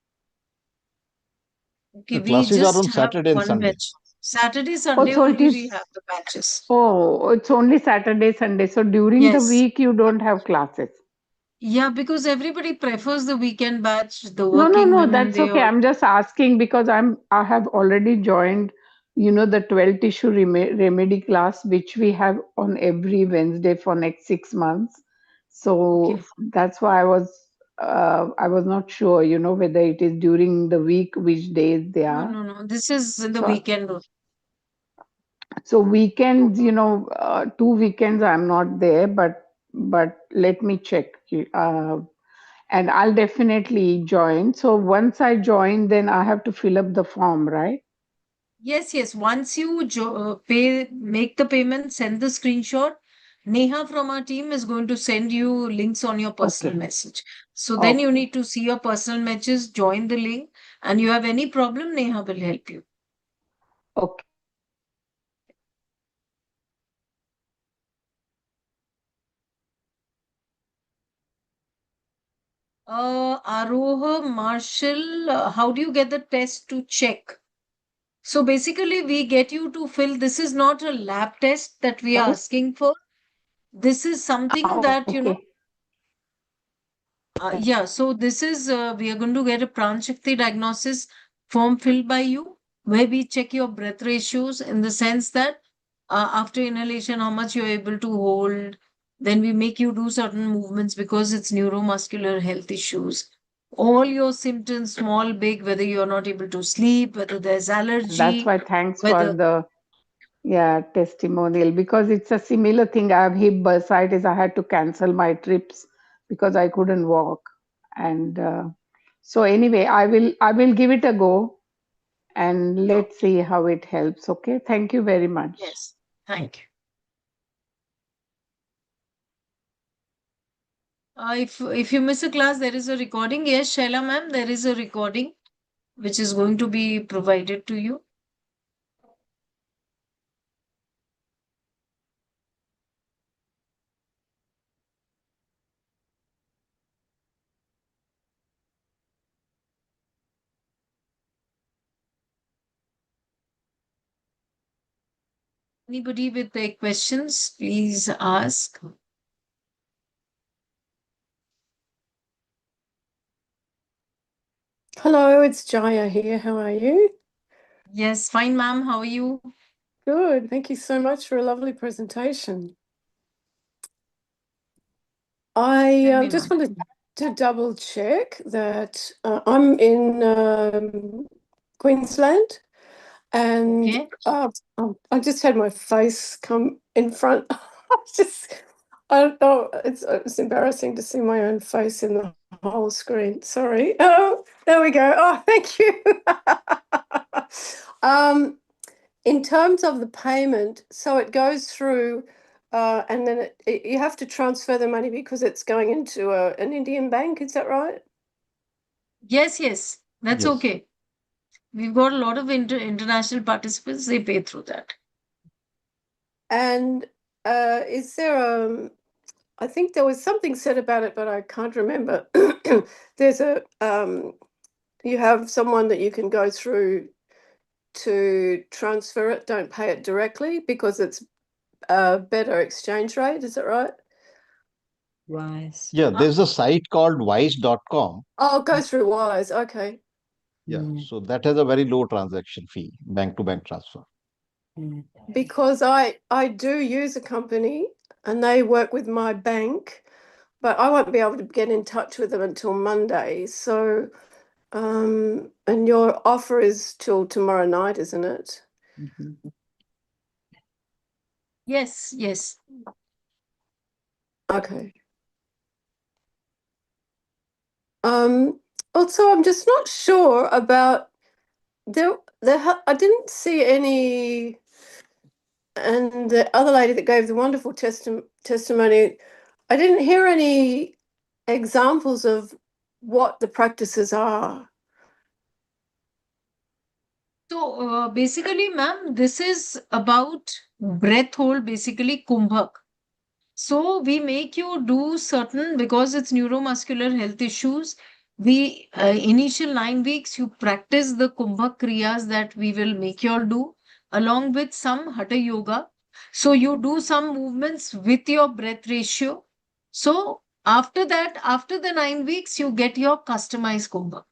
A: Okay,
C: The
A: we
C: classes are
A: just
C: on
A: have
C: Saturday and
A: one
C: Sunday.
A: batch. Saturday,
F: Oh,
A: Sunday
F: so it
A: only we
F: is.
A: have the batches.
F: Oh, it's only Saturday, Sunday. So during the
A: Yes.
F: week, you don't have classes.
A: Yeah, because everybody prefers the weekend batch. The
F: No, no,
A: working
F: no,
A: women,
F: that's
A: they
F: okay.
A: all.
F: I'm just asking because I have already joined, the 12 tissue remedy class, which we have on every Wednesday for next 6 months.
A: Okay.
F: So that's why I was not sure, whether it is during the week, which days they
A: No,
F: are.
A: no, no. This is in the
F: So
A: weekend.
F: so weekends, 2 weekends I'm not there, but let me check. And I'll definitely join. So once I join, then I have to fill up the form, right?
A: Yes. Once you make the payment, send the screenshot. Neha from our team is going to send you links on your personal
F: Okay.
A: message. So then you
F: Okay.
A: need to see your personal messages, join the link, and you have any problem, Neha will help you.
F: Okay.
A: Aroha Marshall, how do you get the test to check? So basically, we get you to fill. This is not a lab test that we are
F: Hello?
A: asking for. This is something that,
F: Okay.
A: yeah. So this is, we are going to get a Pranshakti diagnosis form filled by you, where we check your breath ratios in the sense that after inhalation, how much you're able to hold. Then we make you do certain movements because it's neuromuscular health issues. All your symptoms, small, big, whether you're not able to sleep, whether there's
F: That's
A: allergy,
F: why thanks for
A: whether
F: the testimonial, because it's a similar thing. I have hip bursitis. I had to cancel my trips because I couldn't walk. And so anyway, I will give it a go and let's see how it helps. Okay. Thank you very much.
A: yes. Thank you. If you miss a class, there is a recording. Yes, Shaila ma'am, there is a recording which is going to be provided to you. Anybody with their questions, please ask.
G: Hello, it's Jaya here. How are you?
A: Yes, fine, ma'am. How are you?
G: Good. Thank you so much for a lovely presentation. I
A: Tell me,
G: just
A: ma'am.
G: wanted to double check that I'm in Queensland and
A: Okay.
G: I just had my face come in front. I don't know, it's embarrassing to see my own face in the whole screen. Sorry. Oh, there we go. Oh, thank you. In terms of the payment, so it goes through, and then you have to transfer the money because it's going into an Indian bank. Is that right?
A: Yes. That's
C: Yes.
A: okay. We've got a lot of international participants. They pay through that.
G: And is there I think there was something said about it, but I can't remember. There's you have someone that you can go through to transfer it, don't pay it directly because it's a better exchange rate. Is that right?
E: Wise.
C: Yeah, there's a site called wise.com.
G: Oh, go through Wise. Okay.
C: Yeah,
E: Mm.
C: so that has a very low transaction fee, bank to bank transfer.
E: Mm.
G: Because I do use a company and they work with my bank, but I won't be able to get in touch with them until Monday. So, and your offer is till tomorrow night, isn't it?
E: Mhm.
A: Yes, yes.
G: Okay. Also, I'm just not sure about I didn't see any, and the other lady that gave the wonderful testimony, I didn't hear any examples of what the practices are.
A: So basically, ma'am, this is about breath hold, basically kumbhak. So we make you do certain, because it's neuromuscular health issues. We initial 9 weeks you practice the kumbhak kriyas that we will make you all do, along with some hatha yoga. So you do some movements with your breath ratio. So after that, after the 9 weeks, you get your customized kumbhak.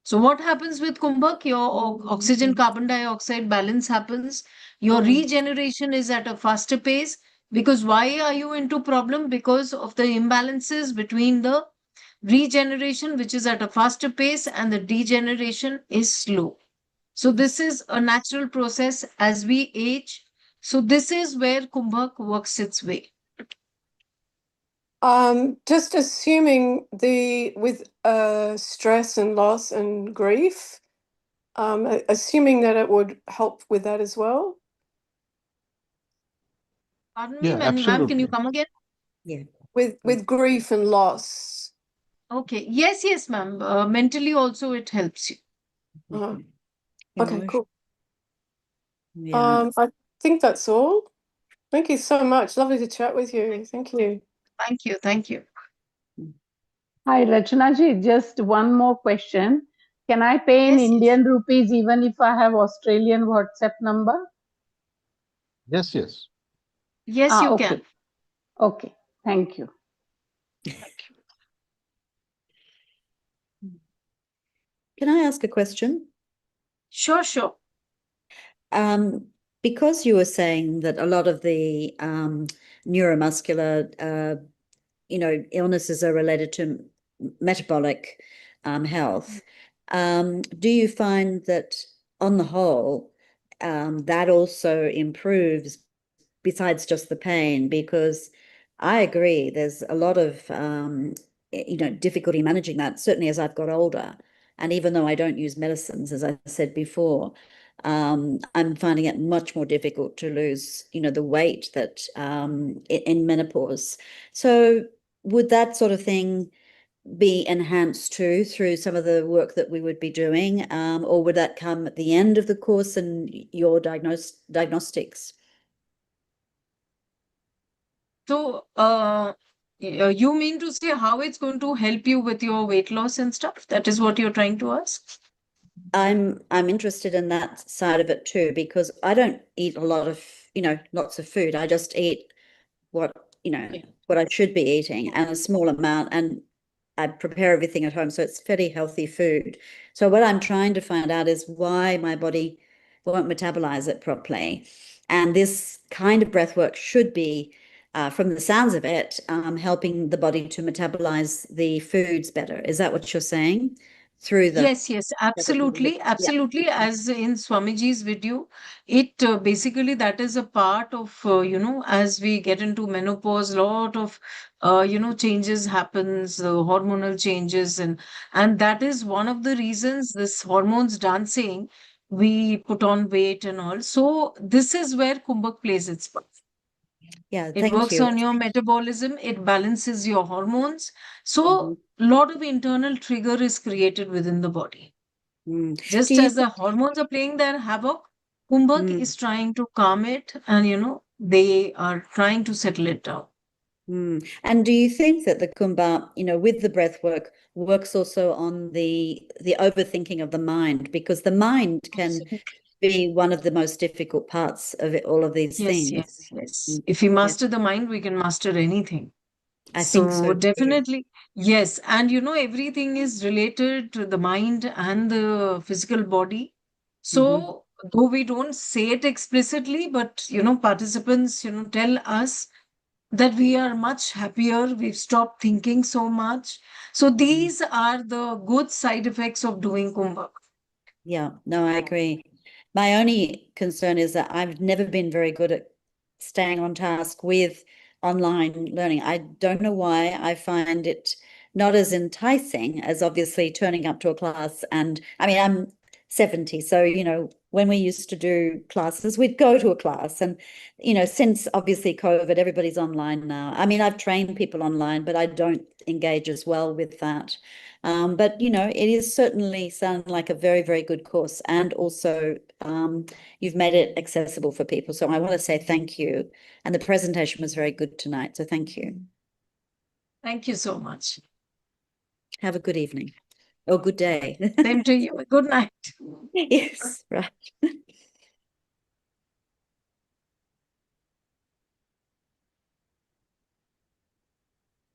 A: So what happens with kumbhak? Your oxygen carbon dioxide balance happens. Your regeneration is at a faster pace. Because why are you into problem? Because of the imbalances between the regeneration, which is at a faster pace, and the degeneration is slow. So this is a natural process as we age. So this is where kumbhak works its way.
G: Just assuming with stress and loss and grief, assuming that it would help with that as well.
A: Pardon me,
C: Yeah,
A: ma'am, can you
C: absolutely.
A: come again?
E: Yeah.
G: With grief and loss.
A: Okay. Yes, yes, ma'am. Mentally also it helps you.
G: Uh,
E: Mhm.
G: okay,
E: Emotion.
G: cool.
E: Yeah.
G: I think that's all. Thank you so much. Lovely to chat with you. Thank you.
A: Thank you. Thank you.
F: Hi, Rachana ji, just one more question. Can I pay in
A: Yes, yes.
F: Indian rupees even if I have Australian WhatsApp number?
C: Yes, yes.
A: Yes, you
F: Okay.
A: can.
F: Okay. Thank you.
E: Can I ask a question?
A: Sure, sure.
E: Because you were saying that a lot of the neuromuscular, illnesses are related to metabolic health, do you find that on the whole, that also improves besides just the pain? Because I agree, there's a lot of, difficulty managing that, certainly as I've got older. And even though I don't use medicines, as I said before, I'm finding it much more difficult to lose, the weight that in menopause. So would that sort of thing be enhanced too through some of the work that we would be doing, or would that come at the end of the course and your diagnostics?
A: So, you mean to say how it's going to help you with your weight loss and stuff? That is what you're trying to ask?
E: I'm interested in that side of it too, because I don't eat a lot of, lots of food. I just eat what, what I should be eating, and a small amount, and I prepare everything at home. So it's fairly healthy food. So what I'm trying to find out is why my body won't metabolize it properly. And this kind of breath work should be, from the sounds of it, helping the body to metabolize the foods better. Is that what you're saying? Through the
A: Yes, yes, absolutely,
E: yeah.
A: absolutely. As in Swamiji's video, it basically that is a part of, as we get into menopause, lot of, changes happens, hormonal changes, and that is one of the reasons this hormones dancing, we put on weight and all. So this is where Kumbhak plays its part.
E: Yeah,
A: It
E: thank
A: works
E: you.
A: on your metabolism, it balances your hormones. So,
E: Mhm.
A: lot of internal trigger is created within the body.
E: Mm. Do
A: Just
E: you
A: as the hormones are playing their havoc, Kumbhak
E: Mm.
A: is trying to calm it, and they are trying to settle it down.
E: And do you think that the Kumbha, with the breath work, works also on the overthinking of the mind? Because the mind can be one of the most difficult parts of it, all of these
A: Yes,
E: things.
A: yes, yes. If we master the mind, we can master anything.
E: I think so too.
A: Definitely, yes. And everything is related to the mind and the physical body. So though we don't say it explicitly, but participants, tell us that we are much happier. We've stopped thinking so much. So these are the good side effects of doing Kumbh.
E: Yeah, no, I agree. My only concern is that I've never been very good at staying on task with online learning. I don't know why. I find it not as enticing as obviously turning up to a class. And I mean, I'm 70, so when we used to do classes, we'd go to a class. And since obviously COVID, everybody's online now. I mean, I've trained people online, but I don't engage as well with that. But it is certainly sound like a very, very good course, and also you've made it accessible for people. So I want to say thank you. And the presentation was very good tonight. So thank you.
A: Thank you so much.
E: Have a good evening or good day.
A: Same to you. Good night.
E: Yes, right.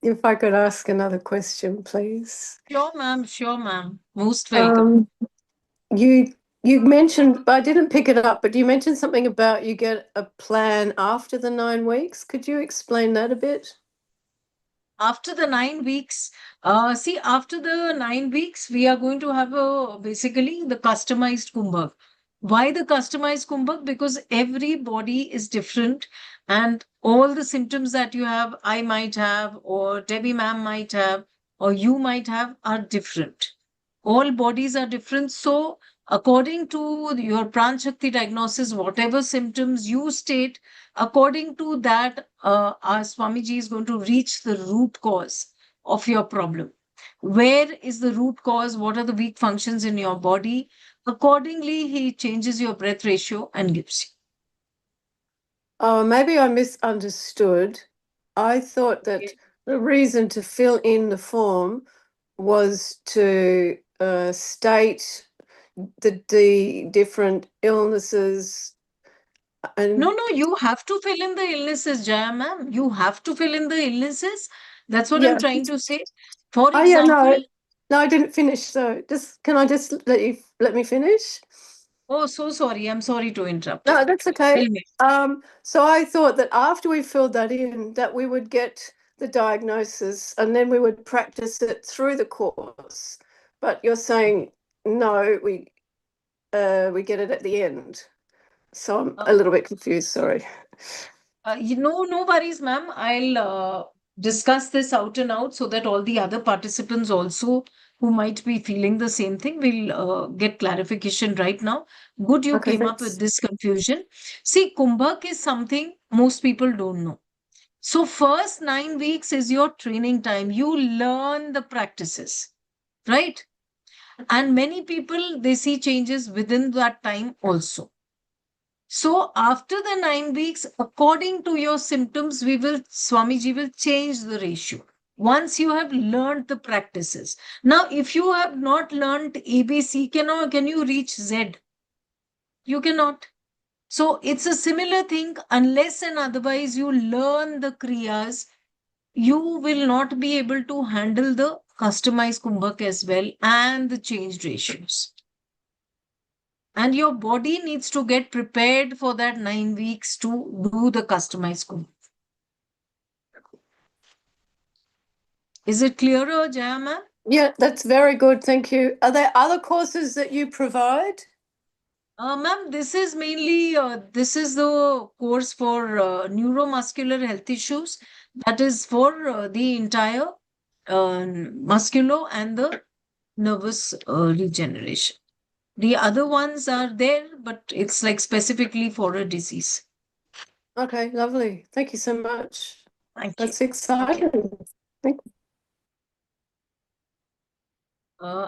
G: If I could ask another question, please.
A: Sure, ma'am. Sure, ma'am. Most welcome.
G: You mentioned, I didn't pick it up, but you mentioned something about you get a plan after the 9 weeks. Could you explain that a bit?
A: After the 9 weeks, after the 9 weeks, we are going to have basically the customized Kumbh. Why the customized Kumbh? Because every body is different, and all the symptoms that you have, I might have, or Debbie ma'am might have, or you might have, are different. All bodies are different. So according to your Pran Shakti diagnosis, whatever symptoms you state, according to that, our Swamiji is going to reach the root cause of your problem. Where is the root cause? What are the weak functions in your body? Accordingly, he changes your breath ratio and gives you.
G: Oh, maybe I misunderstood. I thought that the reason to fill in the form was to state the different illnesses. And
A: No, you have to fill in the illnesses, Jaya ma'am. You have to fill in the illnesses. That's what
G: yeah.
A: I'm trying to say. For
G: Oh yeah,
A: example,
G: no, I didn't finish. So can I just let me finish?
A: oh, so sorry. I'm sorry to interrupt.
G: No, that's okay.
A: Tell me.
G: So I thought that after we filled that in, that we would get the diagnosis and then we would practice it through the course. But you're saying no, we get it at the end. So I'm a little bit confused. Sorry.
A: No worries, ma'am. I'll discuss this out and out so that all the other participants also who might be feeling the same thing will get clarification right now. Good, you
G: Okay,
A: came up
G: thanks.
A: with this confusion. See, Kumbhak is something most people don't know. So first 9 weeks is your training time. You learn the practices, right? And many people, they see changes within that time also. So after the 9 weeks, according to your symptoms, Swamiji will change the ratio. Once you have learned the practices. Now, if you have not learned ABC, can you reach Z? You cannot. So it's a similar thing. Unless and otherwise you learn the kriyas, you will not be able to handle the customized kumbhak as well and the changed ratios. And your body needs to get prepared for that 9 weeks to do the customized kumbhak. Is it clearer, Jaya ma'am?
G: Yeah, that's very good. Thank you. Are there other courses that you provide?
A: Ma'am, this is mainly, this is the course for neuromuscular health issues. That is for the entire musculo and the nervous regeneration. The other ones are there, but it's like specifically for a disease.
G: Okay, lovely. Thank you so much.
A: Thank you.
G: That's exciting. Thank you.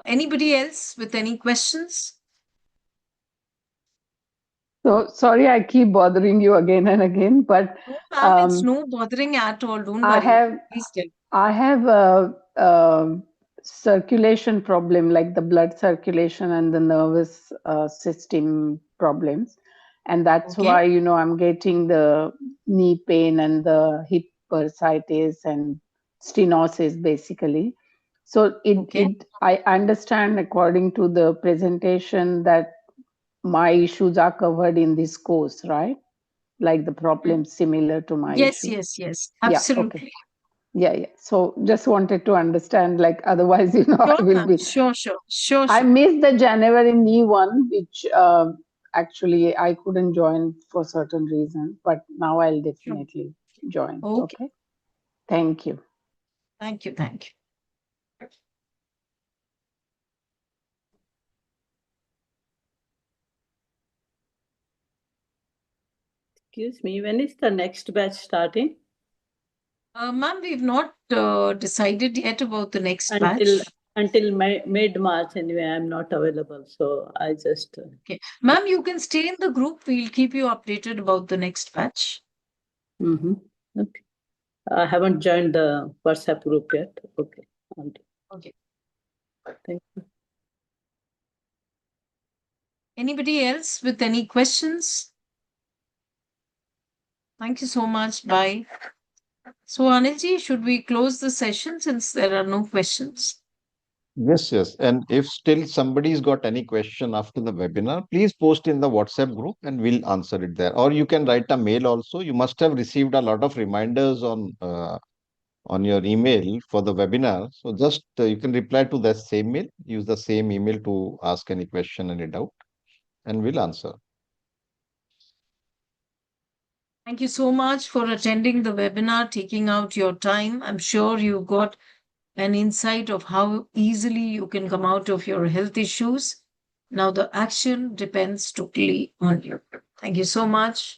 A: Anybody else with any questions?
F: So sorry, I keep bothering you again and again, but
A: No, ma'am, it's no bothering at all. Don't worry. Please tell.
F: I have circulation problem, like the blood circulation and the nervous system problems. And that's
A: Okay.
F: why, I'm getting the knee pain and the hip bursitis and stenosis basically. So I understand according to the presentation that my issues are covered in this course, right? Like the problems similar to my
A: Yes,
F: issue.
A: yes,
F: Yeah,
A: absolutely.
F: okay. Yeah. So just wanted to understand, like, otherwise, I
A: Sure,
F: will
A: ma'am.
F: be.
A: Sure.
F: I missed the January knee one, which actually I couldn't join for certain reason, but now I'll definitely join.
A: Okay.
F: Okay. Thank you.
A: Thank you.
H: Excuse me, when is the next batch starting?
A: Ma'am, we've not decided yet about the next
H: Until
A: batch.
H: mid-March anyway, I'm not available. So I just
A: Okay. Ma'am, you can stay in the group. We'll keep you updated about the next batch.
H: Okay. I haven't joined the WhatsApp group yet. Okay.
A: Okay.
H: Thank you.
A: Anybody else with any questions? Thank you so much. Bye. So, Anilji, should we close the session since there are no questions?
C: Yes. And if still somebody's got any question after the webinar, please post in the WhatsApp group and we'll answer it there. Or you can write a mail also. You must have received a lot of reminders on your email for the webinar. So just you can reply to that same mail, use the same email to ask any question, any doubt, and we'll answer.
A: Thank you so much for attending the webinar, taking out your time. I'm sure you got an insight of how easily you can come out of your health issues. Now, the action depends totally on you. Thank you so much.